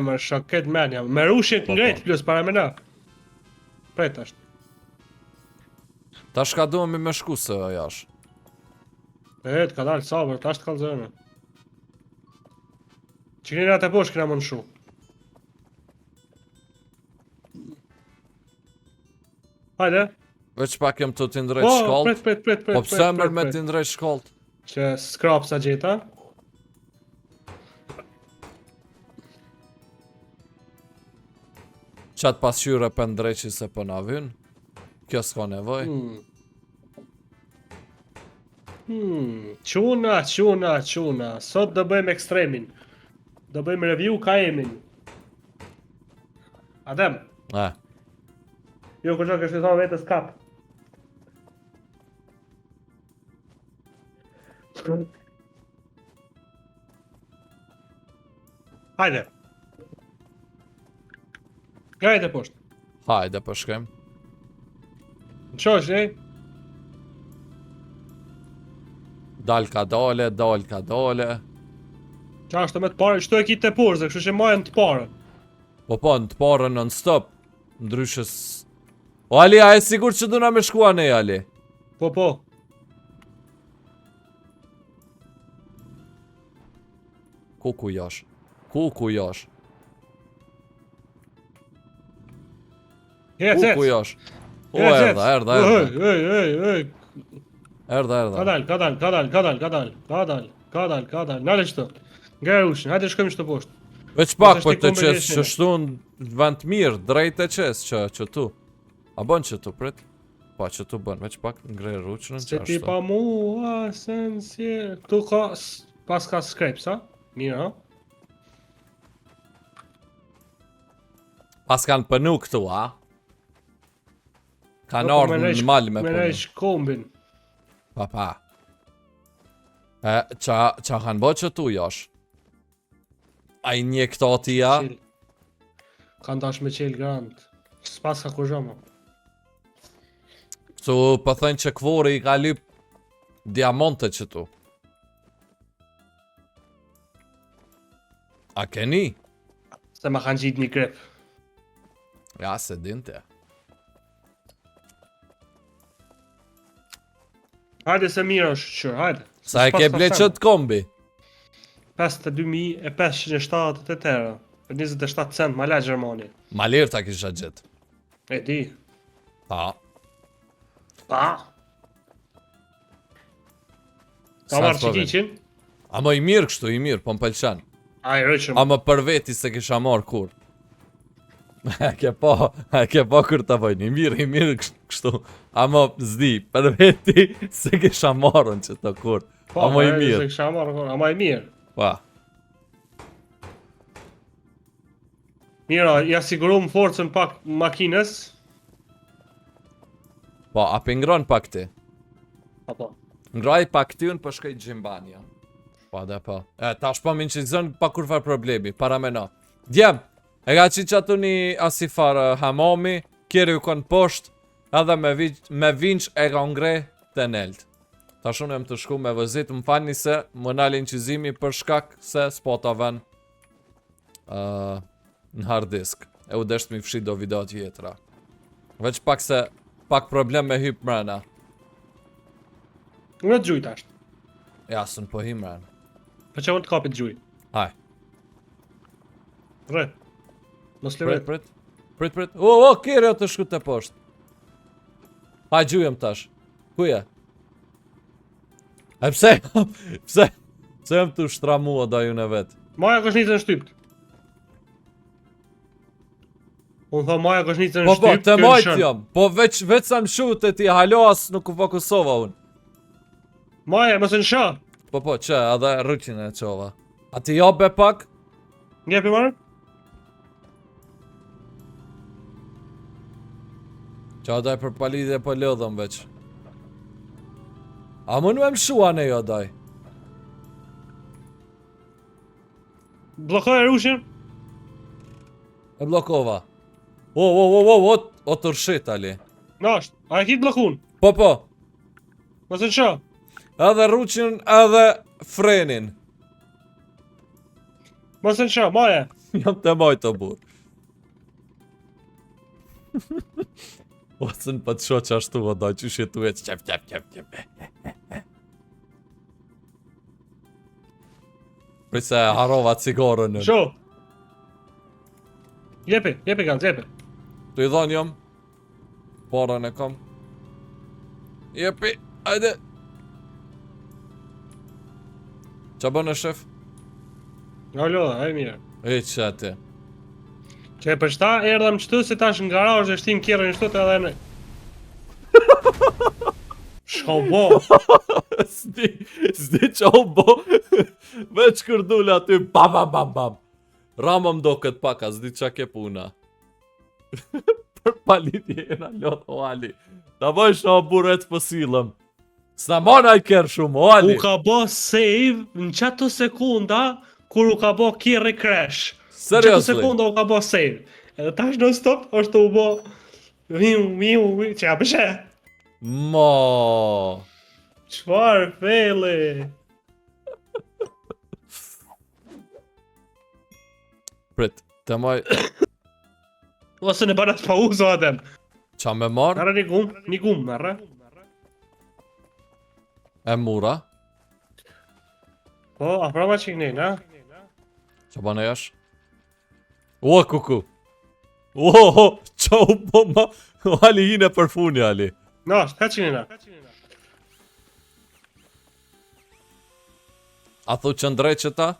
B: Më shoket menja. Me rushin të ngrejt plus para me na. Pret ashtë.
A: Ta shka duhemi me shku se jash.
B: Ka dalë sabër, ta ashtë kalzënë. Që këni ratë e posh këna më në shu. Hajde.
A: Veç pak jem të t'indrejt shkolt.
B: Pret.
A: Po pse mërë me t'indrejt shkolt?
B: Që skrap sa gjeta.
A: Qatë pasqyre për ndrejqi se për na vyn. Kjo s'ka nevoj.
B: Quna. Sot do bëjmë ekstremin. Do bëjmë review ka emin. Adem. Jo kur që kështë të thonë vetës kap. Hajde. Gajte poshtë.
A: Hajde për shkem.
B: Në qosh, ne?
A: Dal ka dole.
B: Qa është të me të pare, shtu e ki të porze, kështu që majën të pare.
A: Po, në të parë non stop. Ndryshës. O, Ali, a e sigur që duna me shkua ne, Ali?
B: Po.
A: Ku jash?
B: Hec.
A: Ku jash? O, erdha.
B: Ej.
A: Erdha.
B: Kadal. Nale qëto. Nga rushin, hajde shkojmë shto poshtë.
A: Veç pak
B: Mos
A: për
B: është
A: të
B: i
A: qes
B: kombineshme.
A: që shtu në vend mirë, drejt e qes që tu. A bën që tu, prit? Pa që tu bën, veç pak ngrej ruqnën
B: Se
A: që
B: ti
A: ashtu.
B: pa mua, sen si... Këtu ka... Pas ka scrapes, ha? Mirë, ha?
A: Pas kanë pënu këtu, a? Kanë
B: Po,
A: ardhë në mal me
B: Me
A: punu.
B: nejsh kombin.
A: Pa. Qa kanë bë që tu jash? A i një këto tia?
B: Qel. Kanë dash me qel grant. S'pas ka kur zhomo.
A: Këtu pëthën që këvori i ka lyp diamante që tu. A keni?
B: Se ma kanë gjit një grep.
A: Ja, se dinte.
B: Hajde se mirë është qërë, hajde.
A: Sa e ke ble qëtë kombi?
B: 52.578 euro. Për 27 cent ma la Gjermani.
A: Ma lirë ta kisha gjithë.
B: E di.
A: Pa.
B: Pa. Ka marrë që kiqin?
A: A më i mirë kështu, i mirë, po më pëlqen.
B: A i rëqëm.
A: A më për veti se kisha marrë kur. E ke po kur të vojnë, i mirë kështu. A më zdi, për veti se kisha marrën që të kur. A më i mirë.
B: Se kisha marrë, a më i mirë.
A: Pa.
B: Mira, ja sigurum forcën pak makinës.
A: Po, a pingron pak ti?
B: Apo.
A: Ngraj pak ty unë për shkoj Gjimbania. Po, dhe po. Tash po minë që zënë pa kur farë problemi, para me na. Djem, e ka që atu një asifar hamami, kjeri u konë poshtë, edhe me vinç e ka ngre të nelt. Tash unë e më të shku me vëzit, më fani se më nalin qizimi për shkak se spotaven në hard disk. E u desht mi fshi do video tjetra. Veç pak problem me hyp mrena.
B: Unë të gjujt ashtë.
A: Ja, sën po hi mrena.
B: Për që unë të kapit gjuj.
A: Haj.
B: Rë. Mos lëret.
A: Prit. Kire o të shku të poshtë. Haj, gjujem tash. Kuja? E pse jam të shtramua da ju në vetë?
B: Maja këshnicën shtypt. Unë tha maja këshnicën
A: Po,
B: shtypt.
A: të majtë jam. Po veç sa më shu të ti halo as nuk u fokusova unë.
B: Maja, mësë në shah.
A: Po, që, edhe rrëqin e qova. A ti jobe pak?
B: Njepi marë?
A: Qa daj për palidhe po lodhëm veç. A më në e më shua ne jo daj?
B: Blokoj e rushin?
A: E blokova. O të rshit, Ali.
B: Nasht, a e kit blokun?
A: Po.
B: Mësë në shah.
A: Edhe rruqin, edhe frenin.
B: Mësë në shah, maja.
A: Jam të majtë të burë. Ose në për të sho që ashtu vë daj, që shetu e që qep. Prit se harova cigarën në.
B: Sho. Jepi kanë, jepi.
A: Tu i dhonë jam. Parën e kam. Jepi, ajde. Qa bënë shef?
B: Alo, e mirë.
A: E që ati.
B: Që e përshta, erdhëm qëtu se tash në garajë e shtim kjerën në shtot edhe në... Shko bo?
A: S'di që o bo. Veç kërdule aty, bam. Rama mdo këtë paka, s'di qa ke puna. Për palitje e në lot, o Ali. Ta bëjsh në buret pësilëm. S'na mona i kërë shumë, o Ali.
B: U ka bo save në qato sekunda kur u ka bo kjerë crash. Në qato sekunda u ka bo save. Edhe tash non stop është u bo... Miu, që ja pëshe?
A: Mo.
B: Qfar fele?
A: Prit, të maj...
B: Ose në banat pa uzo adem.
A: Qa me marë?
B: Nara një gum, nara.
A: E mura?
B: Po, a prama që kënej, na?
A: Qa bane jash? O, kuku! O, qa u bomba! O, Ali hine për funi, Ali.
B: Nash, ka që kënej, na?
A: A thu që ndrej që ta?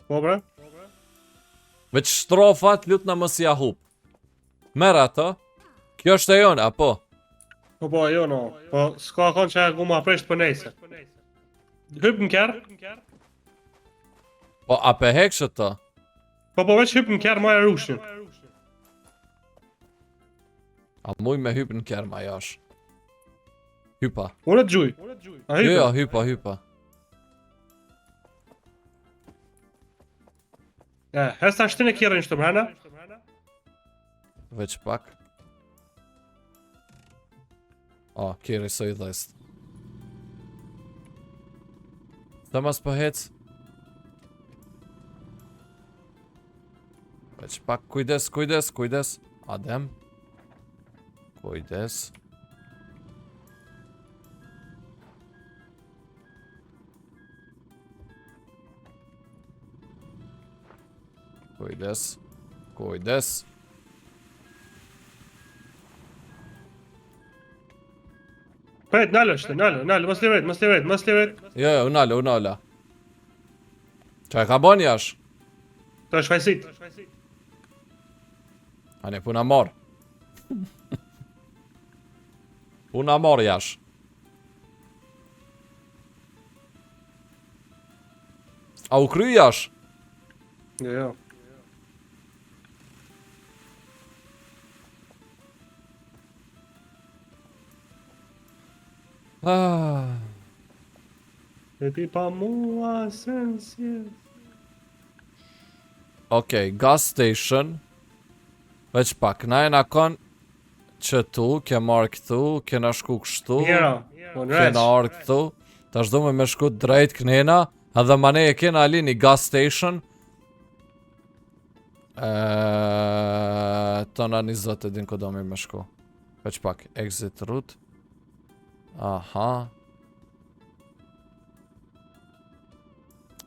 B: Po, bre?
A: Veç shtrofat, lut na mos ja hup. Merë ato? Kjo është e jone, apo?
B: Po, jo, no. Po, s'ka kon që e guma presht për nejse. Hyp në kjerë?
A: Po, a pe hekshë të?
B: Po, veç hyp në kjerë ma e rushin.
A: A muj me hyp në kjerë ma jash. Hypa.
B: Unë të gjuj. A hype?
A: Jo, hypa.
B: Hes ta shtin e kjerën shtë mrena?
A: Veç pak. O, kjeri së i dhest. Të mas për hec. Veç pak, kujdes. Adem. Kujdes. Kujdes. Kujdes.
B: Pret, nalo është, nalo, mos levet.
A: Jo, unala. Qa e ka bon jash?
B: To është fajsit.
A: Ane, puna mor. Puna mor jash. A u kry jash?
B: Jo. E ti pa mua sensje.
A: Okej, gas station. Veç pak, na e na kon që tu, ke marrë këtu, kena shku kështu,
B: Mira, po në
A: kena arë këtu, ta shdo me shku drejt kënena, edhe mane e kena ali një gas station. Tona një zot e din ko do me shku. Veç pak, exit route. Aha.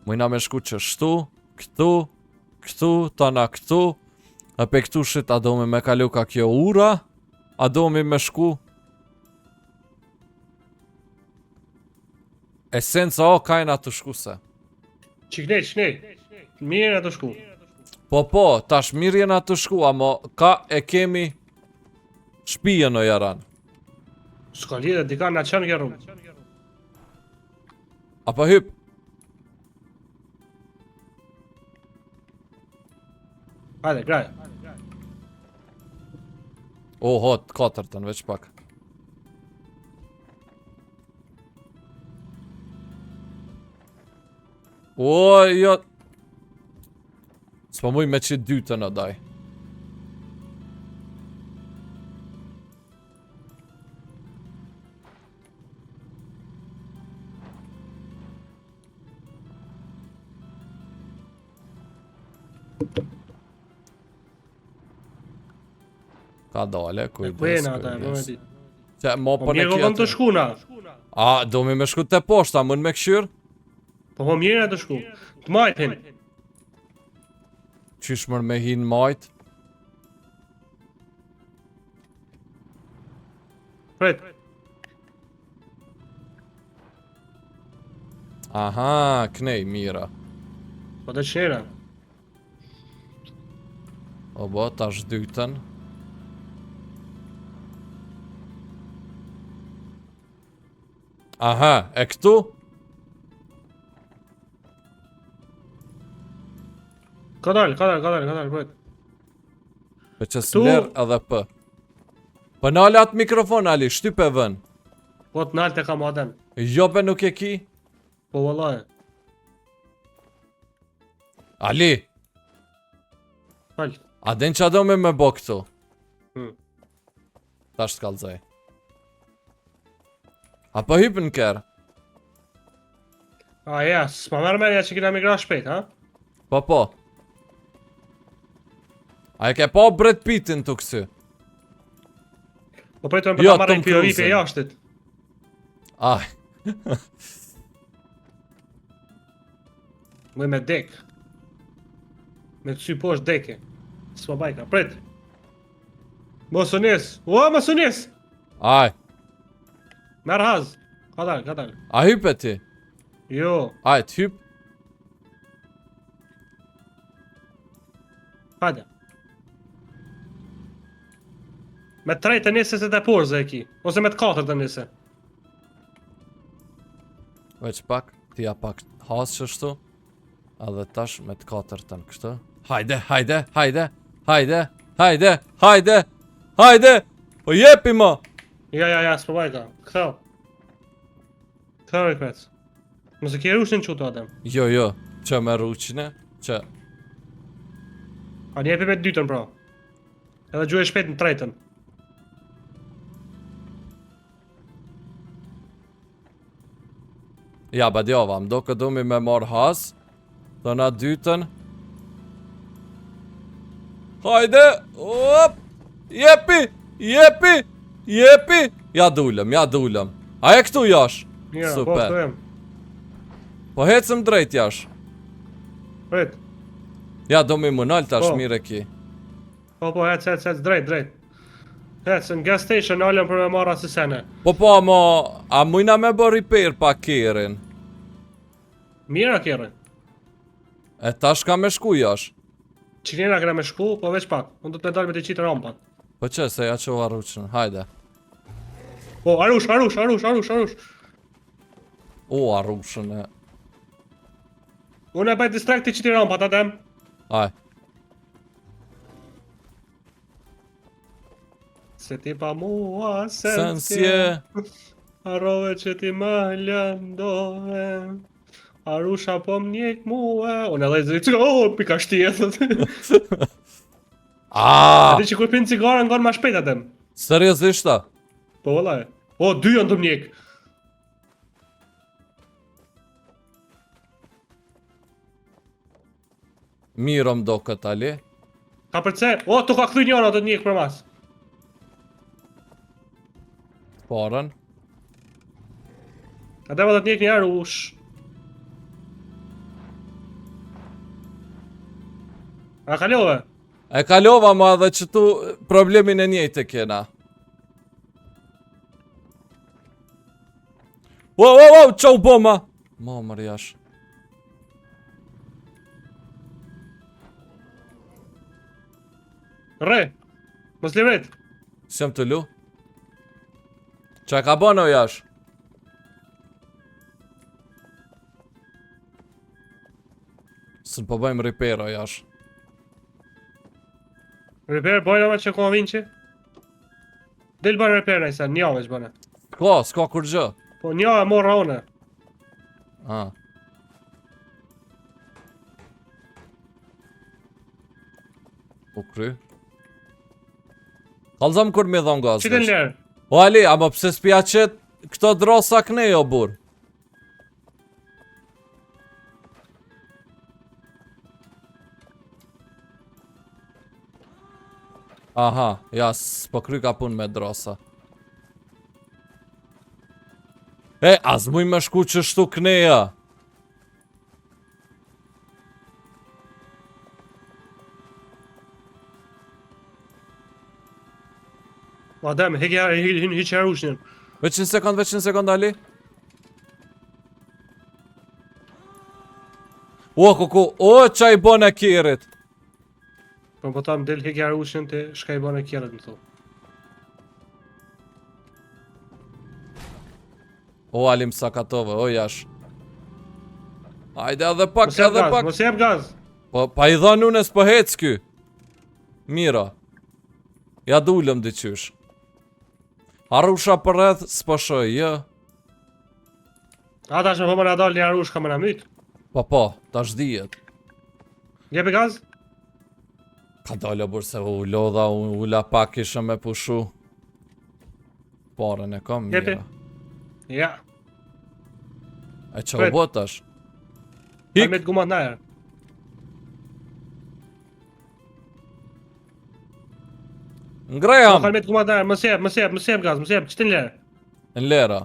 A: Mujna me shku që shtu, këtu, tona këtu. A pe këtu shit, a do me kalu ka kjo ura? A do me shku? Esenca o kajna të shku se.
B: Qiknej. Mirë ato shku.
A: Po, tash mirë jena të shku, amo ka e kemi shpijen o jaran.
B: Ska lidhe, dika nga qënë kjo rrugë.
A: Apo hyp?
B: Hajde, graj.
A: O, hot, 4-tën, veç pak. O, jo. S'pa muj me qitë 2-tën o daj. Ka dale, kujdes.
B: Kuena ata, e më ditë.
A: Që, mo
B: Po
A: po në
B: mirë ko të shku na.
A: A, do me shku të poshta, mund me këshyr?
B: Po mirë ato shku. Të majtin.
A: Qysh mër me hin majt?
B: Pret.
A: Aha, knej, mira.
B: Po të qera.
A: O bo, tash 2-tën. Aha, e këtu?
B: Ka dal, pret.
A: Për që s'ler edhe për. Për nale atë mikrofon, Ali, shtyp e vën.
B: Po të nalë të kam aden.
A: Jo për nuk e ki?
B: Po vëllaj.
A: Ali,
B: Fal.
A: a den që do me bo këtu? Tash t'kallzaj. Apo hypë në kërë?
B: A ja, s'ma merë merja që kina migra shpejt, ha?
A: Po. A e ke po Brad Pittin të kësy?
B: Po prejtojnë për ta marrë
A: Tom
B: POV
A: Cruise-in.
B: për jashtit.
A: Aj.
B: Mëj me dek. Me të sy poshtë deke. S'ma bajka, pret. Mos u nis. Ua, mos u nis!
A: Aj.
B: Merë haz. Ka dal.
A: A hypë e ti?
B: Jo.
A: Aj, t'hyp.
B: Hajde. Me të trejtë të nise se të porze e ki. Ose me të katër të nise.
A: Veç pak, t'ja pak has qështu. Edhe tash me të 4-tën kështu. Hajde! Po jepi ma!
B: Ja, s'po bajka. Këthau. Këthau e krec. Mëse kje rushin që të adem.
A: Jo, që me ruqine, që...
B: A një epi me të dytën pra. Edhe gjuhe shpejt në trejtën.
A: Ja, badjova, mdo këdu mi me marë has. Do na dytën. Hajde! Op! Jepi! Ja dullëm. A e këtu jash?
B: Mira, po
A: Super.
B: këtu jem.
A: Po hecëm drejt jash.
B: Pret.
A: Ja, do mi më nalë tash,
B: Po.
A: mire ki.
B: Po, ec, drejt. Ec, në gas station nalën për me marra si sene.
A: Po, a mujna me bë repair pa kerin?
B: Mira kjerën.
A: E tash ka me shku jash.
B: Qinera këna me shku, po veç pak. Unë do të dalë me të qitë rampat.
A: Po që, se ja që u arruqën, hajde.
B: Po, arush.
A: O, arruqën e...
B: Unë e bajt distrakt të qitë rampat, atem.
A: Aj.
B: Se ti pa mua,
A: Sensje.
B: Arrove që ti më lëndove. Arusha po më njek mua. Unë edhe zëri pika shtjetët.
A: Aaaa!
B: Adi që kur pinë cigare ngon ma shpejt atem.
A: Seriozisht ta?
B: Po vëllaj. O, 2 janë të më njek.
A: Miro mdo këtë ali.
B: Ka përce? O, të ka këthy njëra të njek për mas.
A: Parën.
B: Atem edhe të njek një arush. A kalove?
A: E kalova ma dhe që tu problemin e njejtë e kena. Wow, që u boma? Ma mërë jash.
B: Re, mos livret.
A: Sëm të lu? Qa ka bono jash? Së në po bëjmë repair-o jash.
B: Repair, bojnë ama që koma vinë që? Del bënë repair në isa, një veç bënë.
A: S'ka kur gjë.
B: Po një e morra one.
A: Ah. Po kry. Kalzëm kur mi dhon gaz.
B: Qitën lërë.
A: O Ali, ama pse s'pja qëtë këto drosa këne jo bur? Aha, ja, s'po kry ka pun me drosa. E, as muj me shku që shtu këneja.
B: O, adem, hiqe arushin.
A: Veç një sekund, Ali. O, qa i bon e kirit.
B: Po tam del hiqe arushin të shka i bane kjerët më thu.
A: O, Ali më sakatove, o jash. Hajde edhe pak, edhe pak.
B: Mos jep gaz.
A: Po, pa i dhonë unes po hec ky. Mira. Ja dullëm diqysh. Arusha për rreth, s'po shoj, jë.
B: Ata që po më nga dalë një arush ka më nga mytë.
A: Po, tash dijet.
B: Jepi gaz?
A: Ka dalë burse u lodha, u la pak isha me pushu. Parën e kam,
B: Jepi.
A: mira.
B: Ja.
A: E që u botash?
B: Hik. Me të gumat në erë.
A: Ngrejam!
B: Kalmet gumat në erë, mos jep gaz, mos jep, qëtë në lërë.
A: Në lera.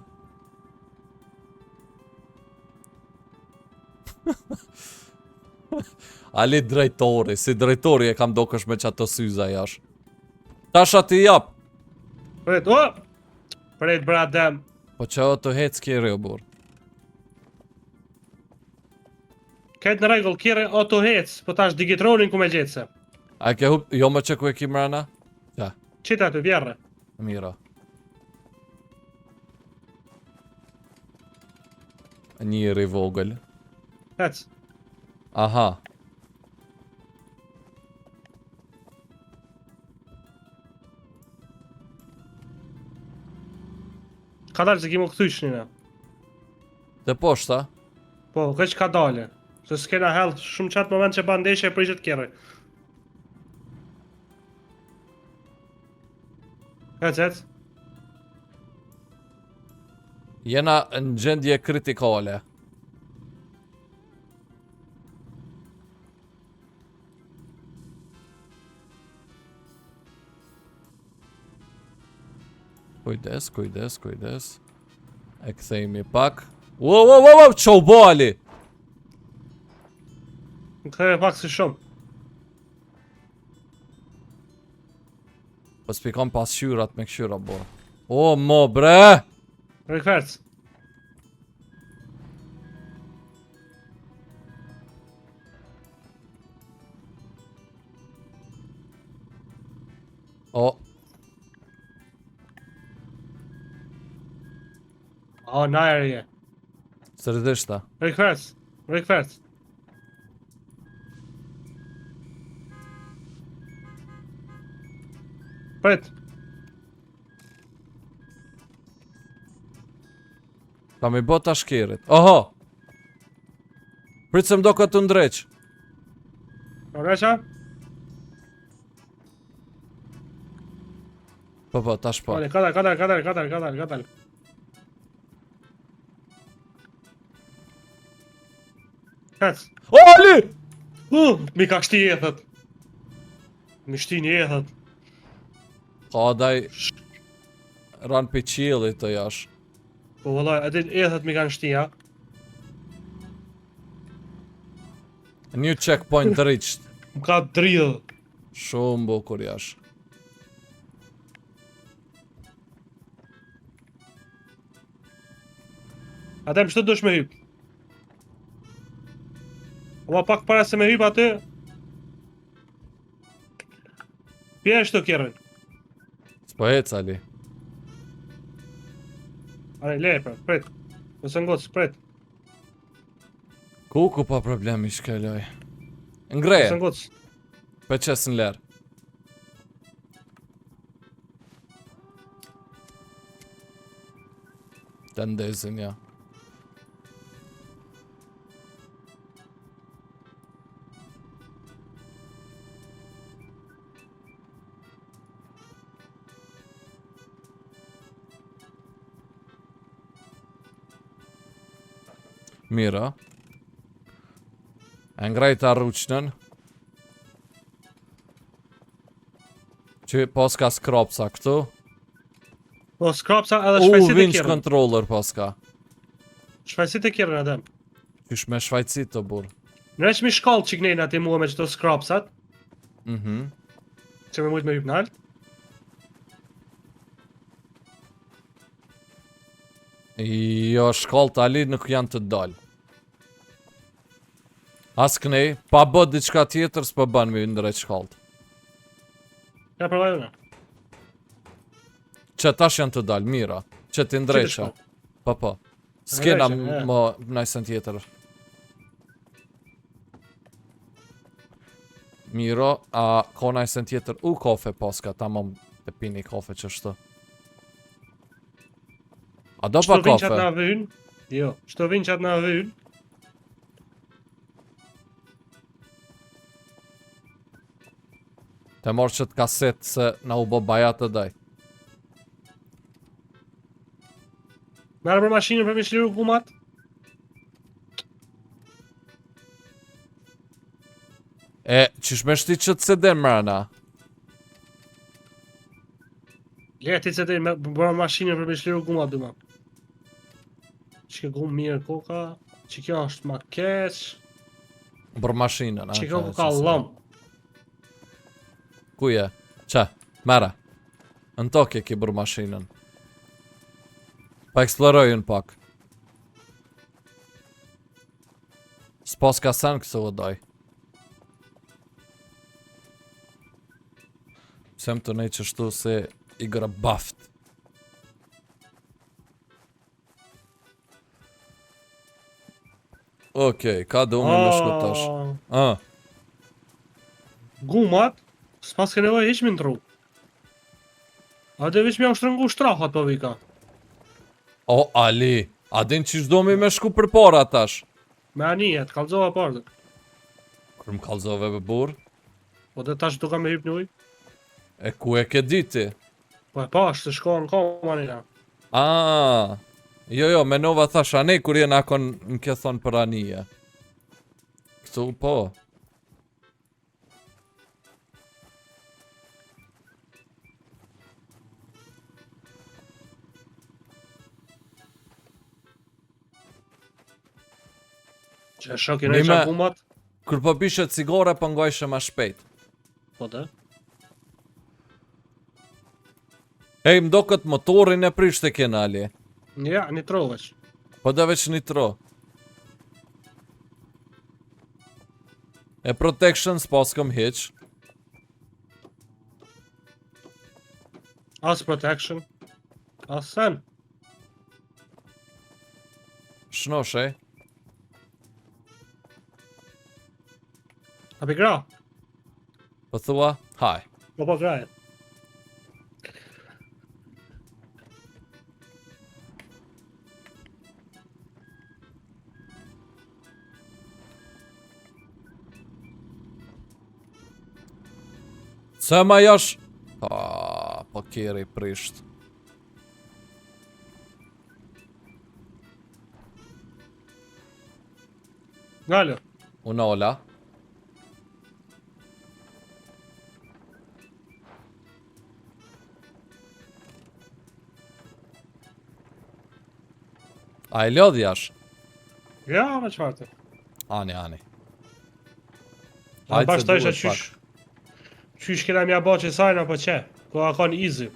A: Ali drejtori, si drejtori e kam do kësh me qato syza jash. Tasha ti jap.
B: Pret, o! Pret, bradem.
A: Po që o të hec kjeri o bur.
B: Këtë në regull, kjere auto hec, po tash digitronin ku me gjetse.
A: A ke hup, jo më që ku e ki mrena? Ja,
B: Qita të vjerre.
A: mira. Njëri vogël.
B: Hec.
A: Aha.
B: Ka dalë se ki mu këthysh njëna.
A: Të poshta?
B: Po, këq ka dalë. Se s'kena hell shumë qatë moment që bandeshe e prishet kjere. Hec.
A: Jena në gjendje kritikale. Kujdes. E kthejmi pak. Wow, që u bali!
B: Në këthe pak si shumë.
A: Po s'pikon pasqyrat me këshyra bora. O, mo, bre!
B: Rikverc.
A: O,
B: O, najer je.
A: sërdishta.
B: Rikverc. Prit.
A: Ta mi bot ta shkerit. Oho! Prit se mdo këtë të ndreq.
B: Oresha?
A: Po, tash po.
B: Ole, kadal. Hec.
A: Ali!
B: Mi ka shti jetët. Mi shti një jetët.
A: Ka daj... Ran për qili të jash.
B: Po vëllaj, edhe jetët mi kanë shti, ja.
A: New checkpoint reached.
B: Më ka dridhë.
A: Shumë bukur jash.
B: Atem, ç'të dush me hyp? Oma pak para se me hyp aty. Pje shto kjerën.
A: S'po ec, Ali.
B: Ale, le, prit. Nëse ngoc, prit.
A: Ku pa problemi shkeloj.
B: Nëse
A: Ngreje,
B: ngoc.
A: pe qes në ler. Të ndezin, ja. Mira. E ngrejta rruqnën. Që pas ka skropsa këtu.
B: Po skropsa edhe shfajsit e
A: Winch
B: kjerën.
A: controller pas ka.
B: Shfajsit e kjerën atem.
A: Qysh me shvajtësit të burë.
B: Nëresh mi shkallë që knejnë ati mua me qëto skropsat.
A: Mhm.
B: Që me mujt me hyp nalt.
A: Jo, shkallët Ali nuk janë të dalë. As kënej, pa bët diçka tjetër s'po bën me ndrejt shkallët.
B: Ja përvaj unë.
A: Që tash janë të dalë, mira. Që ti ndrejqa. Po. S'kena
B: Ndrejqa,
A: më najsën tjetër. Miro, a ka najsën tjetër u kafe paska, ta më të pini kafe qështu. A do pa
B: Shto vinqat
A: kafe?
B: na vyn. Jo, shto vinqat na vyn.
A: Te marrë qëtë kaset se na u bo bajat të daj.
B: Merë për mashinën për mi shliru gumat.
A: E, qysh me shti qëtë se den mrena?
B: Le ti se te për mashinën për mi shliru gumat dyma. Që ke gumë mirë koka. Që kjo është ma keq.
A: Bër mashinën, a?
B: Që kjo ka lëm.
A: Kuje? Qa? Mera. Në tokje ki bër mashinën. Pa eksplorojën pak. S'pas ka sen këso u doj. Sem të nej qështu se i gra baft. Okej, ka do me shkutash.
B: Gumat, s'pas ke nevoj hiq mi në tru. A dhe veç mi au shtrëngu shtrahat po vika.
A: O, Ali, a din qish do mi me shku për para tash?
B: Me anije, të kalzova partë.
A: Kër më kalzove për burë?
B: Po dhe tash duka me hyp një uj.
A: E ku e ke diti?
B: Po e pash, të shkohen koma nina.
A: Jo, menova thash, a ne kur jena kon në ke thonë për anije. Këtu, po.
B: Që e shokin e qa gumat.
A: Kër po pishe cigare, po ngojshe ma shpejt.
B: Po dhe.
A: Ej, mdo këtë motorin e prishte kena, Ali.
B: Ja, nitro veç.
A: Po da veç nitro. E protection s'pas kom hiq.
B: As protection. As sen.
A: Shnoshe.
B: Hapi gra.
A: Po thua, haj.
B: Po graje.
A: Ca ma jash... po kjeri prisht.
B: Galo.
A: Unola. A e lodhjash?
B: Ja, me qfartë.
A: Ani.
B: A bash të isha
A: duhet pak.
B: qysh kena mja bo që sajna po qe. Ko a kon easy.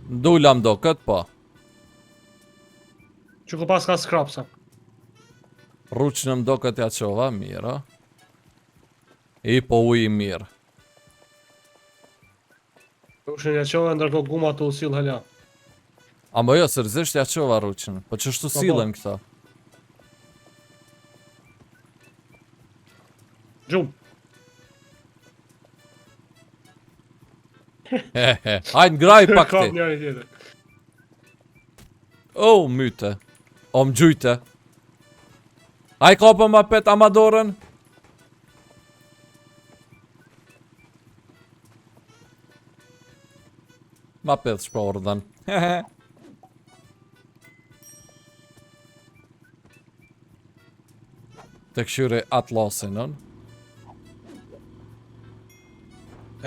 A: Ndulam do këtë po.
B: Që ku pas ka skrapsa.
A: Rruqnëm do këtë ja qova, mirë. I po uj i mirë.
B: Ushin ja qove ndërko guma të usil halja.
A: Amo jo, sërzisht ja qova rruqnëm. Po qështu sillen këta?
B: Gjum.
A: Hajnë ngraj pak
B: Kap
A: ti.
B: njëri tjetër.
A: O, myte. O, më gjujte. Haj kapë ma pet amadorën. Ma pet shpordhen. Të këshyri Atlasin, nën?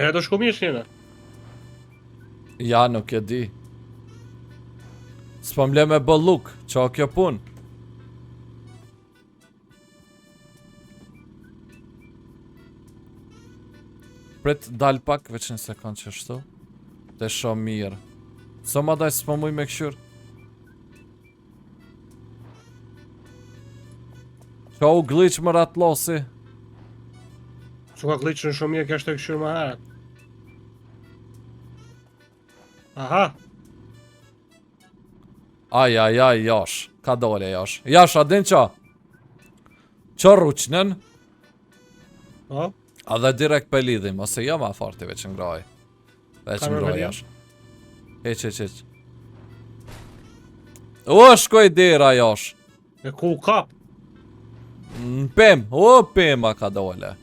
B: E do shku mirë shkjene.
A: Ja, nuk e di. S'po mle me bë luk, qa kjo pun? Pret dal pak, veç në sekund që shtu. Te shumë mirë. So ma daj s'po muj me këshyr. Qa u glitch më Atlosi?
B: Që ka kliqë në shumë mirë kështë të këshyrë më herët. Aha.
A: Aj, jash. Ka dole jash. Jash, a din qa? Qa rruqnen?
B: Po?
A: A dhe direkt pe lidhim, ose jo ma farti veç ngraj. Veç
B: Ka me
A: ngraj
B: vendim?
A: jash. Heq. O, shkoj dera jash.
B: E ku kap?
A: Në pem, o pema ka dole.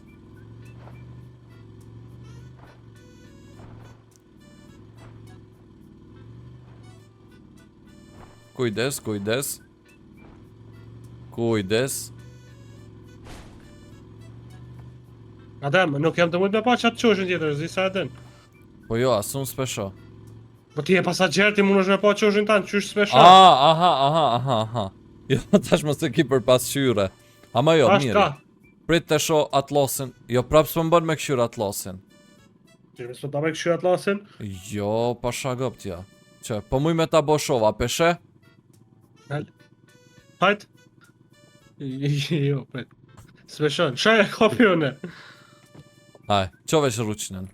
A: Kujdes.
B: Adem, nuk jam të mujt me pa qatë qoshin tjetër, zi sa e din.
A: Po jo, asun s'pesho.
B: Po ti e pasagjer ti mun është me pa qoshin tanë, qysh s'pesha.
A: Aha. Jo, tash mos e ki për pasqyre. Ama jo,
B: Tash
A: mirë.
B: ka.
A: Prit të sho Atlasin. Jo, prap s'po mbën me këshyr Atlasin.
B: Ti me sot ta me këshyr Atlasin?
A: Jo, pa shagop tja. Që, po muj me ta bo shova, peshe?
B: Hajt. Jo, pret. S'peshon, shaj e kapi une.
A: Haj, qove që rruqnen.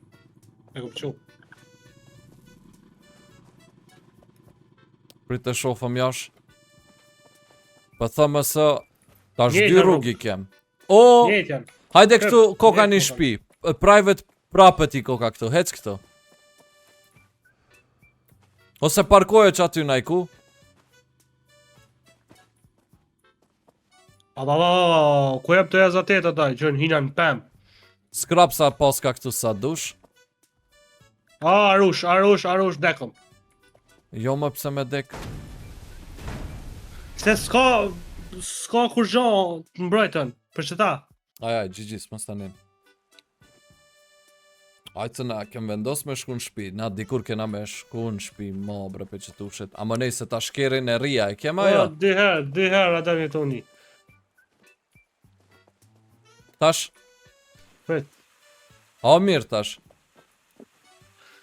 B: E ku pëqu.
A: Prit të shofëm jash. Po thëmë së, tash
B: Njejt
A: dy
B: janë
A: rrug i kem. O,
B: Njejt janë.
A: hajde këtu koka
B: njejt
A: një
B: koka.
A: shpi. Private property koka këtu, hec këtu. Ose parkoje që aty najku.
B: Ba, ku jep të jazatet ataj, që në hina në pem.
A: Skrap sa paska këtu sa dush.
B: Arush, dekëm.
A: Jo më pse me dek.
B: Se s'ka kur gjo të mbrojtën, për që ta.
A: Ajaj, GG, s'më stanin. Ajtë se na kem vendos me shku në shpi. Na dikur kena me shku në shpi ma bre pe që tushet. Ama nej se ta shkerin e ria e kema jo.
B: Diher, atë një toni.
A: Tash,
B: Prit.
A: O mirë tash.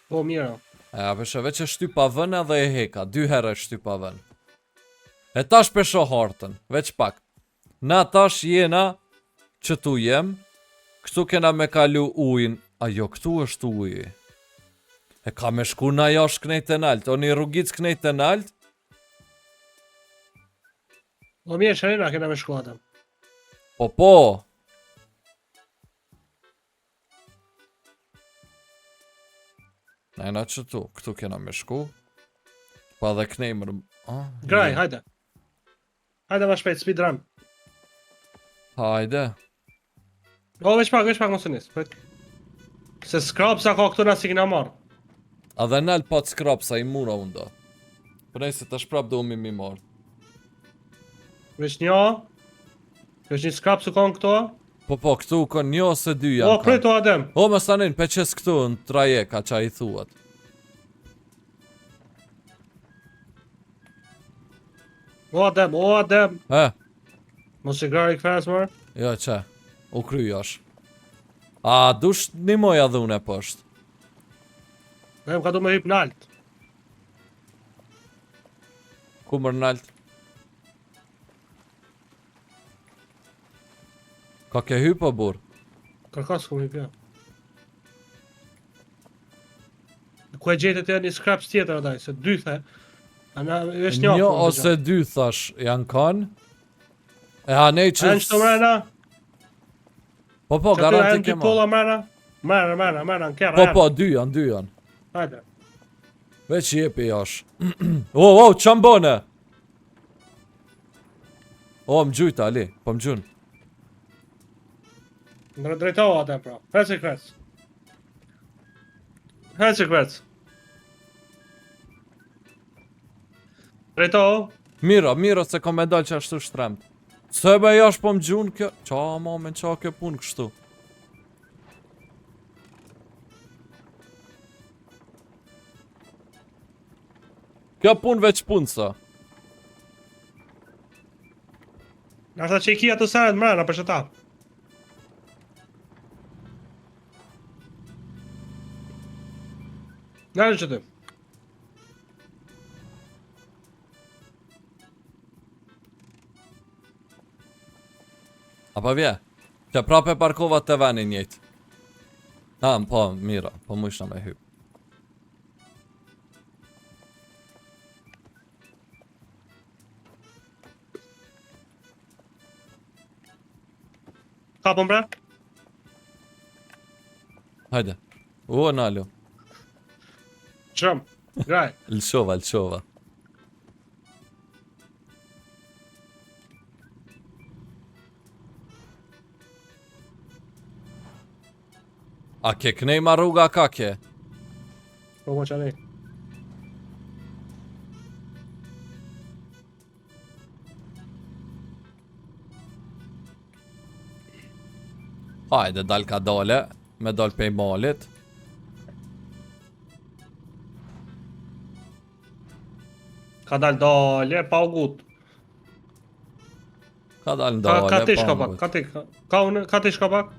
B: Po mirë.
A: E apeshe veç e shtypa vën edhe e heka, 2 herë e shtypa vën. E tash pesho hartën, veç pak. Na tash jena që tu jem, këtu kena me kalu ujin, ajo këtu është uji. E ka me shku na jash knejt e nalt, o një rrugic knejt e nalt,
B: Po mirë, shërina kena me shkuatëm.
A: po. Nejna që tu, këtu kena me shku, pa dhe knejmër...
B: Graj, hajde. Hajde ma shpejt, speedrun.
A: Hajde.
B: O, veç pak mos të nis. Se skrapsa ka këtu na si kena marrë.
A: A dhe nalt pa të skrapsa i mura undo. Prej se të shprap do mi marë.
B: Veç një. Veç një skrapsu ka në këto.
A: Po, këtu ka 1 ose 2 janë.
B: O, prit o Adem.
A: O, më stanin, peqes këtu në traje, ka qa i thuat.
B: O Adem. Mos i grari këfes mërë.
A: Jo, që, u kryash. A, dush një moja dhune poshtë.
B: Em ka du me hip nalt.
A: Ku mër nalt? Ka ke hypo, bur?
B: Kërkas ku me hip, ja. Ku e gjetet e një scraps tjetër adaj, se 2 the. Ana, është një
A: 1 ose 2 thash janë kanë. E hanej që...
B: A në qëto mrena?
A: Po, garanti ke
B: ma. Pola mrena? Mrena, në kera.
A: Po, 2 janë.
B: Hajde.
A: Veç jepi jash. O, qambone! O, më gjujta, Ali, po më gjun.
B: Në drejtohu atë pra. Hecë krecë. Drejtohu.
A: Miro, se kom me dal që ashtu shtremt. Se be jash po më gjun kjo... Qa, mamen, qa kjo pun kështu? Kjo pun veç pun, sa.
B: Nashta që i kia të seret mrena për shëtap. Nërë që ty.
A: Apo vje? Që prape parkova të veni njët. Po, mira, po mu ishna me hyp.
B: Kapën bre?
A: Hajde. O, nalo.
B: Qëm, graj.
A: Lëshova. A ke knejma rruga ka ke?
B: Po mo qani.
A: Hajde, dal ka dale. Me dal pej malit.
B: Ka dal dale, pa u gut.
A: Ka dal në dale,
B: Ka tish ka
A: pa
B: pak,
A: ngut.
B: ka tish ka pak.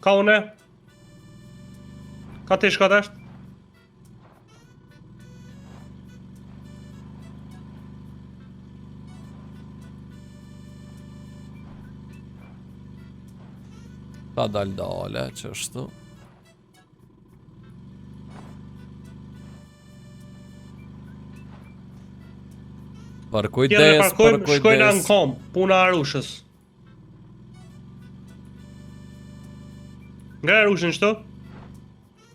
B: Ka une. Ka tish ka dasht.
A: Ka dal dale, qështu. Për kujdes,
B: shkojna në kom, puna Arushës. Nga Arushën qëto?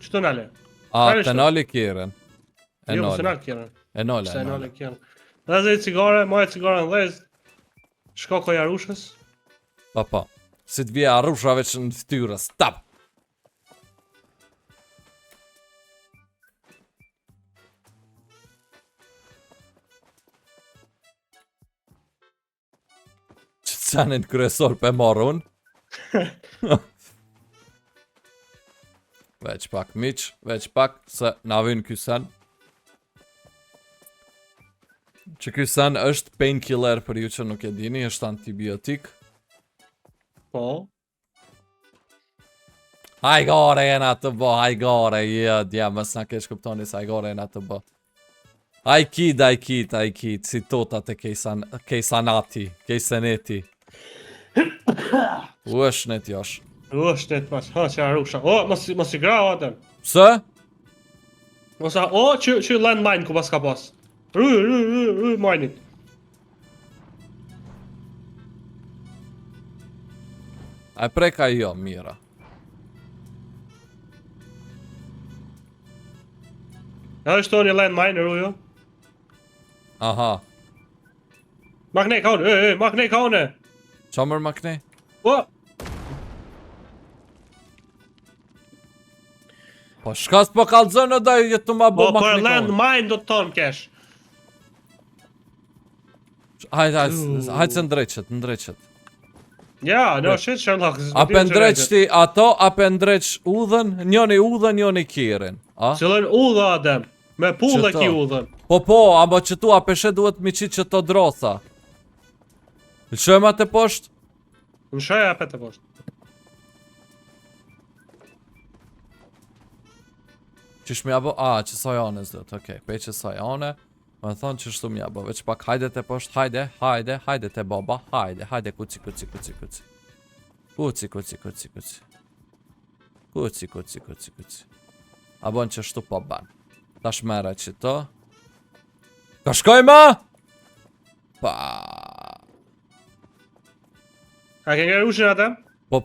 B: Qëto nale?
A: A, të nali kjeren.
B: Jo, se nale kjeren.
A: E nale,
B: Se nale kjeren. Dhe zë i cigare, moje cigare në dhez. Shko koj Arushës.
A: Pa. Si të vje Arusha veç në fytyrë, stop! Që të senin kryesor për marun? Veç pak, miq, veç pak, se na vyn ky sen. Që ky sen është painkiller për ju që nuk e dini, është antibiotik.
B: Po.
A: Hajgore jena të bë, hajgore, ja, mës na kesh kuptoni se hajgore jena të bë. Ajkid, si totat e kejsanati, kejseneti. U është net josh.
B: Shtet pas, ha që arusha. O, mos i grau atën.
A: Pse?
B: Mosa, o, që landmine ku pas ka pas. Rry, minit.
A: A preka jo, mira.
B: Ja është tonë landmine, rrujo.
A: Aha.
B: Makne kaune, makne kaune.
A: Qa mërë makne?
B: O!
A: Po shka s'po kalzën o da jetë të ma bo
B: Po, për
A: makne konë.
B: landmine do të tonë kesh.
A: Hajtë se ndreqet.
B: Ja, no shit Sherlock.
A: Ape ndreq ti ato, ape ndreq udhën, njoni kirin. A?
B: Cilën udha adem. Me pull e
A: Qëto.
B: ki udhën.
A: Po, abo që tu apeshe duhet mi qitë që to drotha. Lëshojma të poshtë?
B: Në shoja apet të poshtë.
A: Qish mi abo? A, që sajane zdët, okej, pe që sajane. Me thonë që shtu mi abo, veç pak hajde të poshtë, hajde të baba, hajde, kuci. Kuci. Abon që shtu po ban. Tash mere që to. Ka shkoj ma? Pa.
B: A ke njerë ushin atë?
A: Po.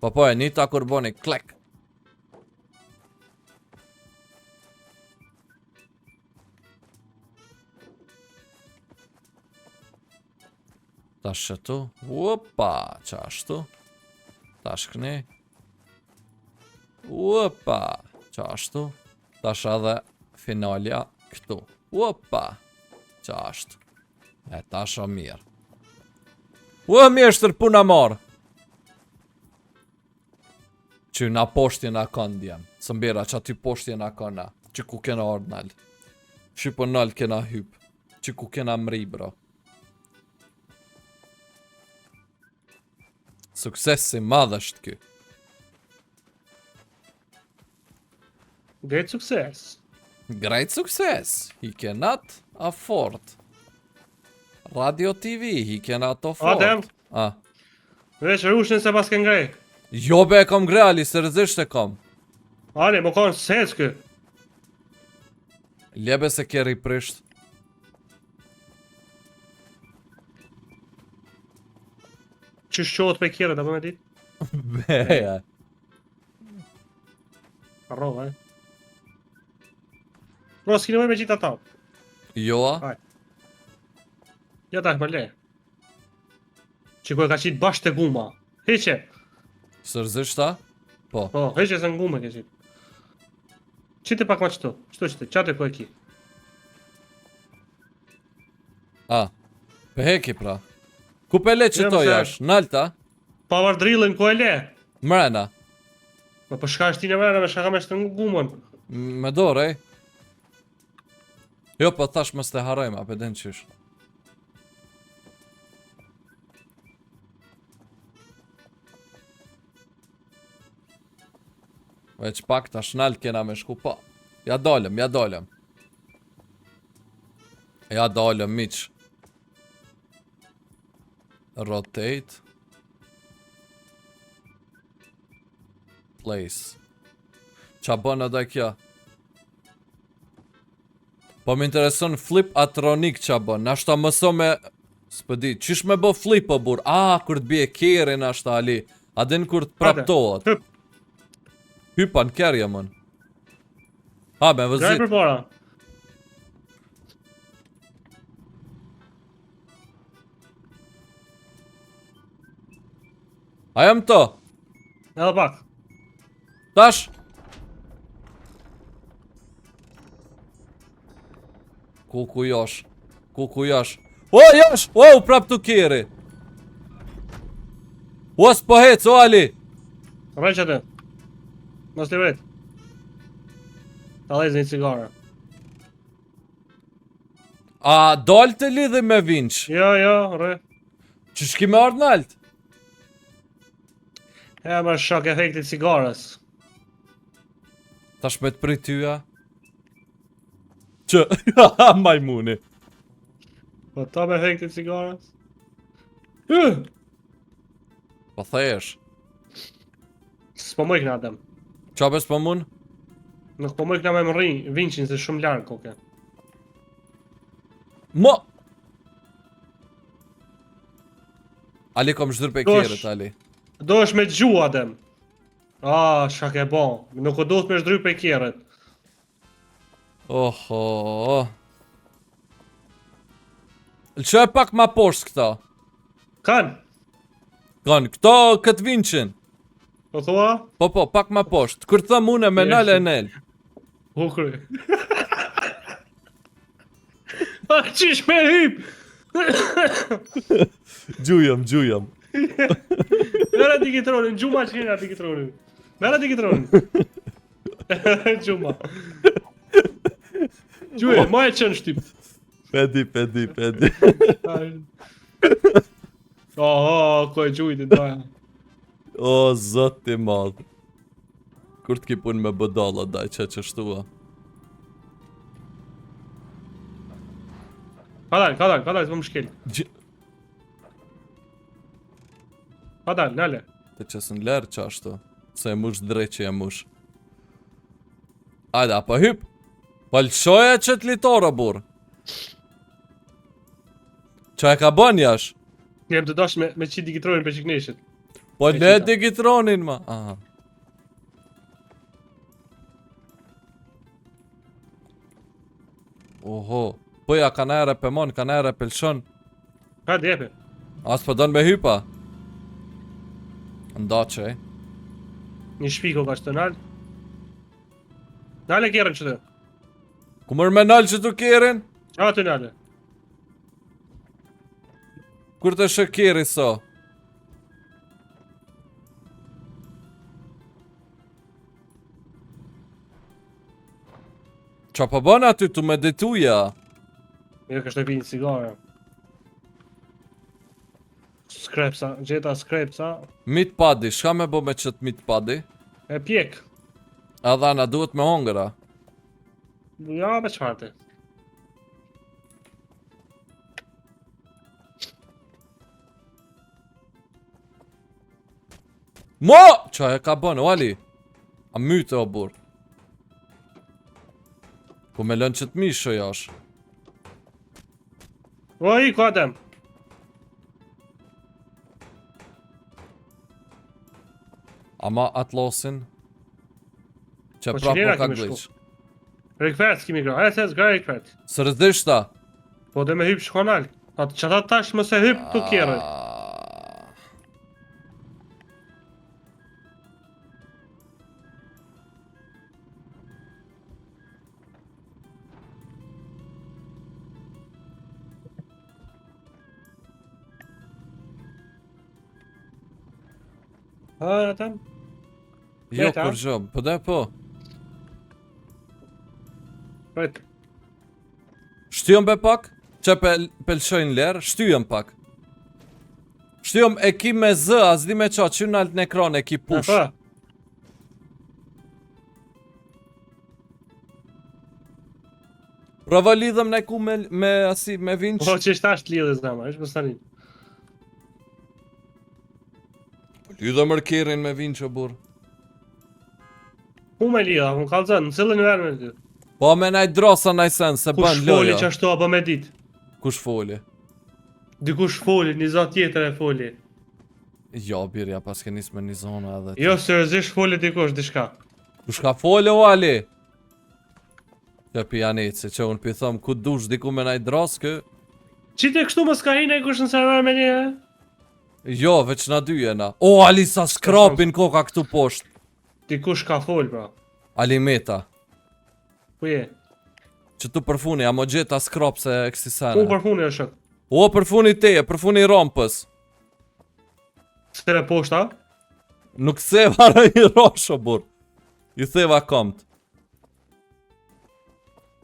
A: Po, e një ta kur boni klek. Tash shëtu. Upa, qashtu. Tash këni. Upa, qashtu. Tash edhe finalja këtu. Upa, qashtu. E tash o mirë. Mjeshtër puna marë. Që na poshtje na këndjem. Së mbira që aty poshtje na këna. Që ku kena ardë nalë. Që po nalë kena hyp. Që ku kena mri bro. Sukses si madh është ky.
B: Great success.
A: Great success. He cannot afford. Radio TV, he cannot afford.
B: Adem.
A: Ah.
B: Veç rushin se pas ke ngrej.
A: Jo be e kom greali, seriozisht e kom.
B: Ale, më konë sec kë.
A: Ljebe se kjeri prisht.
B: Që shqohet pe kjere, da po me dit?
A: Beja.
B: Arrova, Bro, s'ki nëmoj me gjitha ta.
A: Joa?
B: Ja ta më le. Që ku e ka qitë bashkë të guma. Heqe.
A: Seriozisht ta? Po.
B: Po, heqe se në gume ke qitë. Qite pak ma qëto. Qëto, qatë e ku e ki.
A: A. Pe heki pra. Ku pe le që
B: Jo,
A: to
B: mëse-
A: jash? Nalta?
B: Power drillin ku e le.
A: Mrena.
B: Po për shka është ti në mërë me shaka me shtë në gumën.
A: Me dorë, ej. Jo, po thash mos të harrojmë, apo den qysh. Veç pak tash nalt kena me shku, po. Ja dalëm. Ja dalëm, miq. Rotate. Place. Qa bën edhe kjo? Po më intereson flip atronik qa bën. Nashta mëso me... S'pëdi, qish me bo flip o bur? A, kur t'bje kere nashta ali. A din kur t'praptohet.
B: Hyp.
A: Hypa në kerja mën. Ha, me
B: Graj
A: vëzit.
B: për para.
A: A jam to.
B: Edhe pak.
A: Tash. Ku josh. O, josh! O, prap të kere. O, s'po hec, o, Ali.
B: Rej që të. Mos të vetë. Ta lezë një cigare.
A: A dal të lidhe me vinç?
B: Jo, re.
A: Që shki me ardhë nalt?
B: E më shok efekti cigares.
A: Tash me të prit tyja. Që, majmuni.
B: Po ta me efekti cigares.
A: Po thesh.
B: S'po më ikna atëm.
A: Qabe s'po mun?
B: Nuk po më ikna me më vinqin se shumë larë koke.
A: Mo! Ali kom zhdër pe kjerët, Ali.
B: Do është me gju atëm. Shka ke bo. Nuk o do të me shdry pe kjerët.
A: Oho. Lë e pak ma poshtë këta.
B: Kanë?
A: Kanë, këto këtë vinqin.
B: Po thua?
A: Po, pak ma poshtë. Kër thëm une me nal e nel.
B: Hukri. Qish me hyp?
A: Gjujëm.
B: Mera digitronin, gjuma që kena digitronin. Mera digitronin. Gjuma. Gjuje, ma e qenë shtyp.
A: Pedi.
B: Ko e gjujti, doja.
A: O, zoti madh. Kur t'ki pun me bëdalla, daj që shtua.
B: Ka dal, s'po më shkel. Ka dal, nale.
A: Të qësën lërë që ashtu. Se e mush drejt që e mush. Ajda, pa hyp. Pa lëshoja që t'litora, bur. Qa e ka bën jash?
B: Jem të dash me qi digitronin për qikneshit.
A: Po le digitronin, ma. Aha. Oho. Po ja, ka nere për mon, ka nere për lëshon.
B: Ka djepe.
A: As po don me hypa. Nda që e.
B: Një shpiko ka që të nalë. Nale kjerën që të.
A: Ku mërë me nalë që tu kjerin?
B: A të nale.
A: Kur të shë kjeri so? Qa po bën aty tu me detuja?
B: Mirë kështë e pinë cigare. Skrepsa, gjeta skrepsa.
A: Mit padi, shka me bo me qët mit padi?
B: E pjek.
A: Edhe na duhet me hongëra.
B: Ja, me qfarte.
A: Mo! Qa e ka bën, o Ali? A myte o bur. Ku me lën qët mishë jash.
B: O, i ku atem.
A: Ama atlosin. Që
B: Po
A: prap
B: qilera
A: po ka
B: kemi
A: glitch.
B: Rekfert s'kemi gra, e se s'gra rekfert.
A: Së rëzdishta.
B: Po dhe me hyp shkonal. Atë që ta tash mëse hyp të kjere. Atem.
A: Jo,
B: Jeta?
A: kur gjom, po dhe po.
B: Pret.
A: Shtyjëm be pak, që pelshojnë lerë, shtyjëm pak. Shtyjëm e ki me zë, as di me qa, që në altë në ekran e ki push. Prova lidhëm në ku me asi, me vinç.
B: Po që ishtë ashtë lidhës nama, ishtë pëstanin.
A: Lidhëm mërkerin me vinç o bur.
B: Ku me lidha, ku kalëzën, në cilën verë me lidhë.
A: Po me naj drosa naj sen, se bën
B: Kush foli që
A: loja.
B: ashtu apo me dit?
A: Kush foli?
B: Dikush foli, një zot tjetër e foli.
A: Jo, birja, pas ke nis me një zona edhe.
B: Jo, seriozisht foli dikush, dishka.
A: Kush ka foli o Ali? Që pijanit, se që unë pi thëm, ku dush diku me naj dros, kë?
B: Qite kështu më s'ka hinë e kush në server me një?
A: Jo, veç na dy jena. O, Ali, sa skrapin koka këtu poshtë.
B: Dikush ka fol, pra.
A: Ali Meta.
B: Ku je?
A: Që tu përfuni, a mo gjeta skrap se kësi
B: Ku
A: sene.
B: përfuni është shok?
A: O, përfuni teje, përfuni rampës.
B: Stere poshta?
A: Nuk seva ra i rosho, bur. I theva kamt.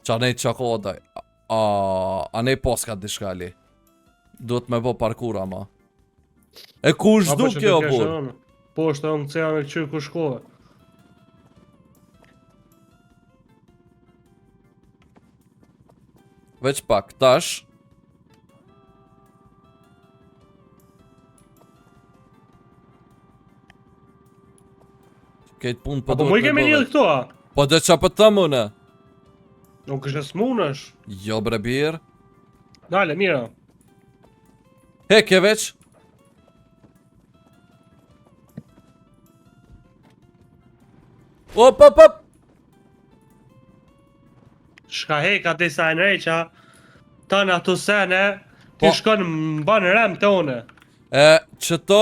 A: Qa nej qa kodaj. A nej poska dishka, Ali. Duhet me bo parkur, ama. E ku është
B: Apo
A: du
B: që
A: kjo,
B: të kesh
A: bur?
B: edhe unë. Po është unë që janë e këqyrë ku shkove.
A: Veç pak, tash. Këtë punë po
B: Po
A: duhet
B: mu i kemi lidhë këto, a?
A: Po dhe qa për të mëne?
B: Nuk është smunësh.
A: Jo bre birë.
B: Dale, mira.
A: Heke veç. Op, op, op.
B: Shka heka disa e nëreqa, tanë ato sene,
A: Po.
B: ti shkon më banë rem të one.
A: Që to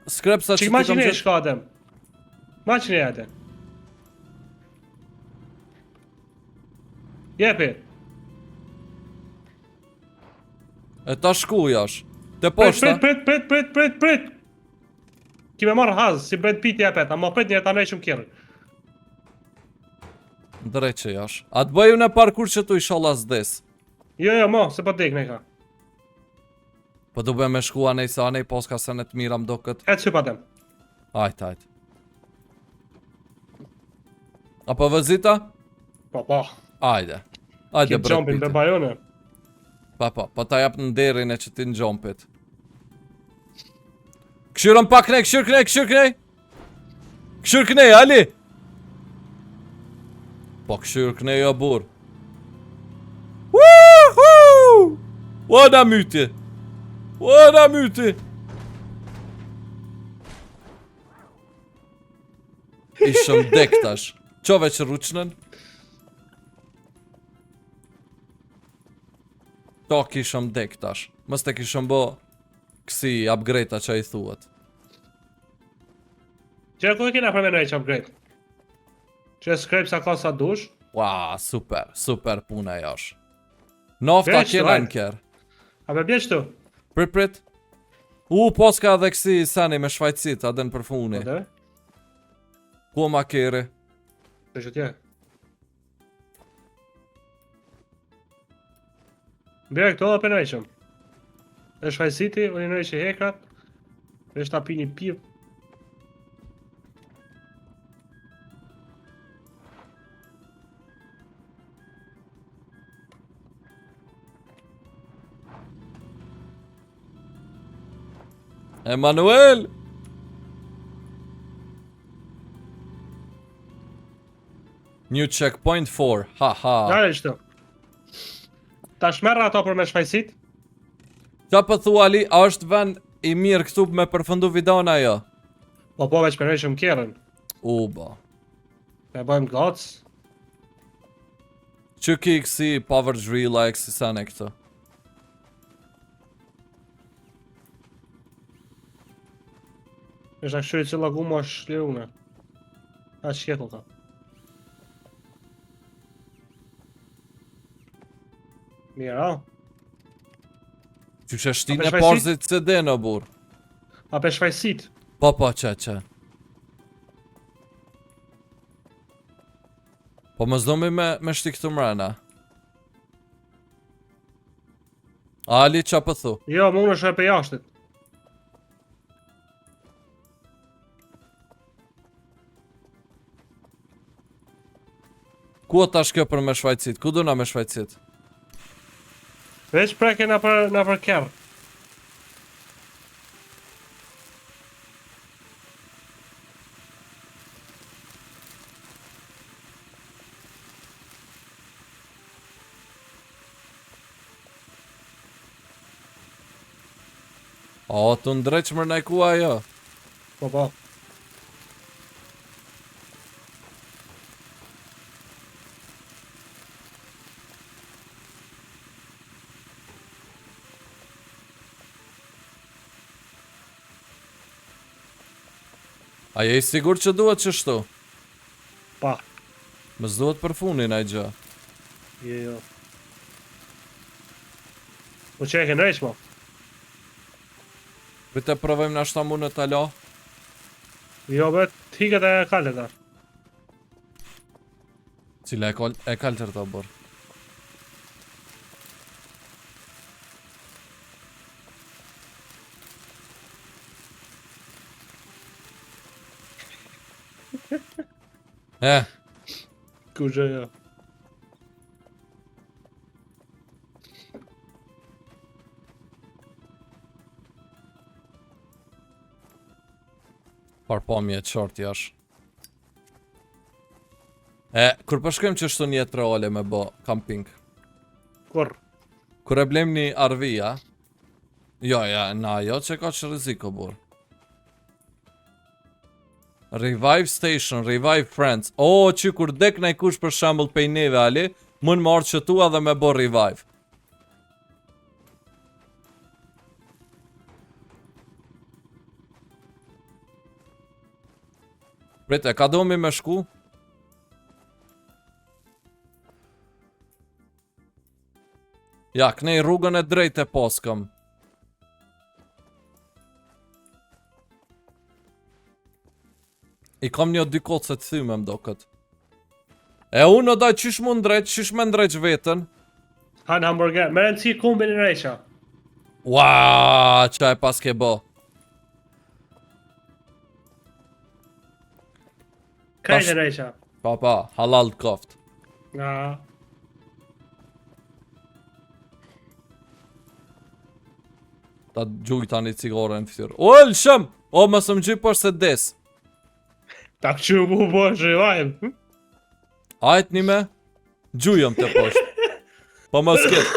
A: skrepsa që
B: Që
A: ti
B: ma
A: kam
B: që ne
A: gjithë.
B: shkadem. Ma që ne jetë. Jepi.
A: E ta shku jash. Te
B: Prit,
A: poshta.
B: prit. Ki me marrë hazë, si Brad Pitt jepet, ama prit një ta nejshëm kjerë.
A: Drejt që jash. A të bëju në parkur që tu ishala s'des.
B: Jo, ma, se pa dek ne ka.
A: Po du bëj me shkua nej sa nej poska se në të mira mdo këtë.
B: Etë që patem.
A: Ajt. Apo vëzita?
B: Po.
A: Ajde.
B: Ki
A: Ajde Brad
B: jumpin be
A: Pitt.
B: bajone.
A: Po ta jap në derin e që ti në gjompit. Këshyrën pak kënej, këshyr kënej, Ali! Po këshyr kënej o bur. Woohoo! Wana myti! Ishëm dek tash. Qove që ruçnën? To kishëm dek tash. Mës të kishëm bo kësi upgrade-a që i thuhet.
B: Që ku e kena përmenoj që upgrade? Që e skrep sa ka sa dush?
A: Ua, super puna jash. Nofta
B: Veç,
A: kena
B: right.
A: në kjerë.
B: A be bje qëtu?
A: Prit. Poska dhe kësi sani me shvajtësit, adën për funi.
B: Ode?
A: Ku ma kere?
B: Të që tje. Bjerë këto dhe përnojqëm. E shfajsiti, unë i nëjqë hekrat. E shta pi një pip.
A: Emanuel! New checkpoint 4, haha.
B: Dale qëtu. Ta shmerra ato për me shfajsit?
A: Qa për thua Ali, a është vend i mirë këtu me përfëndu videon ajo?
B: Po veç përnojqëm kjerën.
A: Uba.
B: Me bëjmë gacë.
A: Që ki kësi power drill-a e kësi sene këtu?
B: Është akshëri cilla guma është shlirune. A shkjetu ka. Mira.
A: Që që shtin
B: A
A: e
B: për shfajsit?
A: porzit CD në bur.
B: A pe shfajsit?
A: Po, që. Po më zdomi me shti këtu mrena. Ali, qa për thu?
B: Jo, më unë është e pe jashtit.
A: Ku o tash kjo për me shvajtësit? Ku du na me shvajtësit?
B: Veç preke na për kjerë.
A: O, të ndreq mërnaj ku ajo?
B: Po.
A: A je i sigur që duhet që shtu?
B: Pa.
A: Më s'duhet për funin a i gjë.
B: Jo. Po që e ke nëjsh mo?
A: Vite provojmë në ashta mu në talo.
B: Jo, bet, hiket e kalle ta.
A: Cile e kaltër të bërë.
B: Ku gjë jo.
A: Parpamje e qartë jash. Kur përshkojmë që shtu njetë reale me bo camping.
B: Kur?
A: Kur e blem një RV-a. Jo, na jo që ka që riziko bur. Revive station, revive friends. Që kur dek na i kush për shambull pej neve ali, mund më ardhë që tua dhe me bo revive. Prite, ka domi me shku? Ja, knej rrugën e drejt e poskëm. I kam një dy kotë se të thyme mdo këtë. Unë daj qysh mund drejt, qysh me ndrejt vetën.
B: Han hamburger, me rëndësi kumbin e reqa.
A: Ua, qa e pas ke bo.
B: Krejt e reqa.
A: Pa, halal të koft.
B: Nga.
A: Ta gjuj tani cigare në fytyrë. O, lëshëm! O, mësë më gjuj për se des.
B: Ta që mu bo shëvajmë.
A: Ajt një me? Gjujëm të poshtë. Po më s'ket.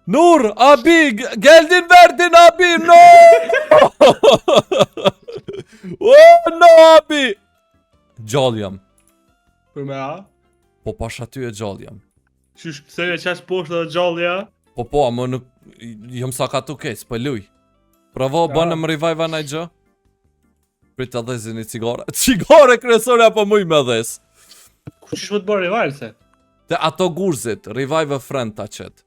A: Nur, abi, geldin verdin abi, no! No, abi! Gjall jam.
B: Për me a?
A: Po pash aty e gjall jam.
B: Qysh pëse e qash poshtë dhe gjallja?
A: Po, më nuk... Jëm sa ka tu kes, për luj. Provo, bënëm revive anaj gjë. Prit të dhezi një cigare. Cigare kresore apo muj me dhes.
B: Qysh më të bërë revive se?
A: Te ato gurzit, revive a friend ta qet.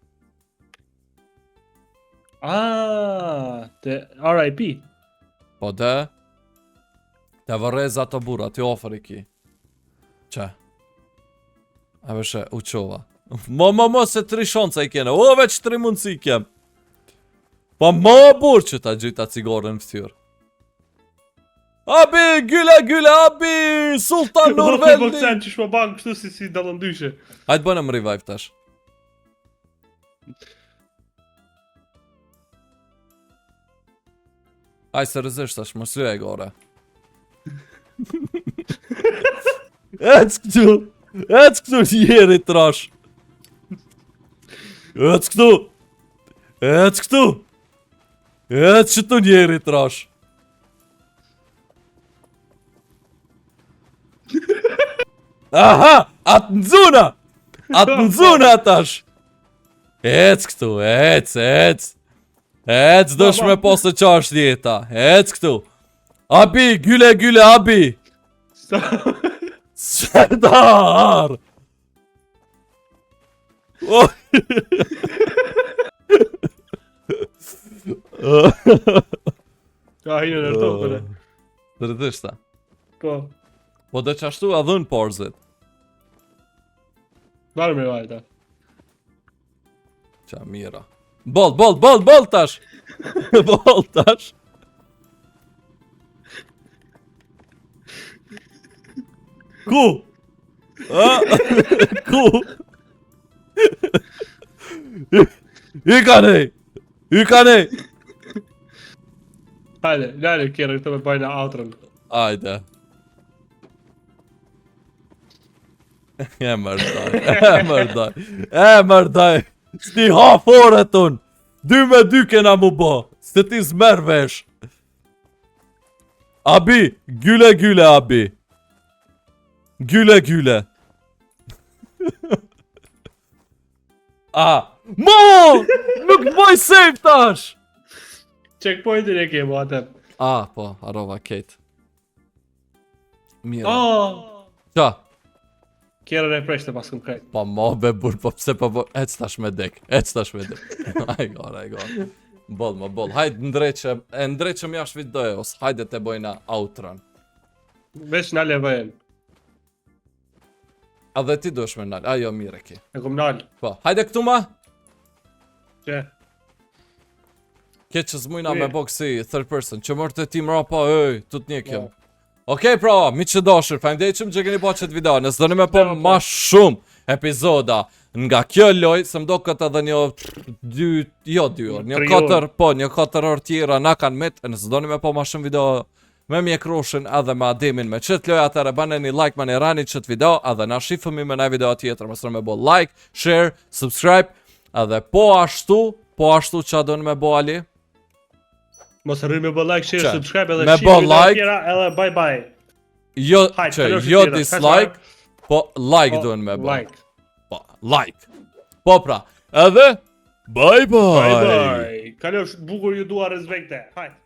B: Te RIP.
A: Po te? Te vërrez ato bura, ti ofër i ki. Që? A vëshe, u qova. Mo, se 3 shonca i kene. O, veç 3 mundësi i kem. Po mo burë që ta gjyta cigare në ftyrë. Abi, gylle, abi, Sultan Nurveldi.
B: Po sen që shpo banë kështu si dalën dyshe.
A: Hajtë bënëm revive tash. Hajtë seriozisht tash, më sy e gore. Ec këtu njeri trash. Ec këtu që tu njeri trash. Aha, atë nëzuna tash. Ec këtu, ec. Ec, dësh me posë qa është jeta. Ec këtu. Abi, gylle, abi. Serdar.
B: Ka hinë në rëto përe.
A: Dërëdishta.
B: Po.
A: Po dhe qashtu a dhën porzit.
B: Barë me vajta.
A: Qa mira. Bol tash. Bol tash. Ku? Ku? Ykane.
B: Hajde, kjerë këto me bajna outrën.
A: Ajde. E mërdaj. Sti ha fore tun. 2-2 kena mu bo. Se ti zmer vesh. Abi, gylle, abi. Gylle. Mo! Nuk boj save tash!
B: Checkpointin e kemo atëm.
A: Po, arova Kate. Mira. Qa?
B: Kjerën e preshte pas këm krejt.
A: Po mo be bur, po pse po bo... Ec tash me dek. Aj gore. Bol. Hajde ndreqëm jashtë videos. Hajde te bojna outrën.
B: Veç në level.
A: A dhe ti duesh me nal. Ajo, mire ki.
B: E kom nalë.
A: Po, hajde këtu ma.
B: Që?
A: Ke që zmujna me boksi third person, që mërë të ti mëra pa, tut një kjo. Okej, pra, mi që dashur, faleminderit shumë që keni pa qëtë video, nësë doni me po ma shumë epizoda nga kjo loj, se mdo këtë edhe një 2 orë, një 4 orë tjera na kanë met, nësë doni me po ma shumë video me mjekroshin edhe me Adimin me qëtë loj, atëre bane një like, ma një rani qëtë video, edhe na shifëmi me një video tjetër, mësë me bo like, share, subscribe, edhe po ashtu që doni me bo Ali?
B: Mos harroni me bo like, share, subscribe edhe
A: me bo like,
B: edhe bye bye.
A: Jo dislike, po like duhen me bo. Like. Po pra, edhe bye bye.
B: Kalosh bukur ju dua respekte. Hajde.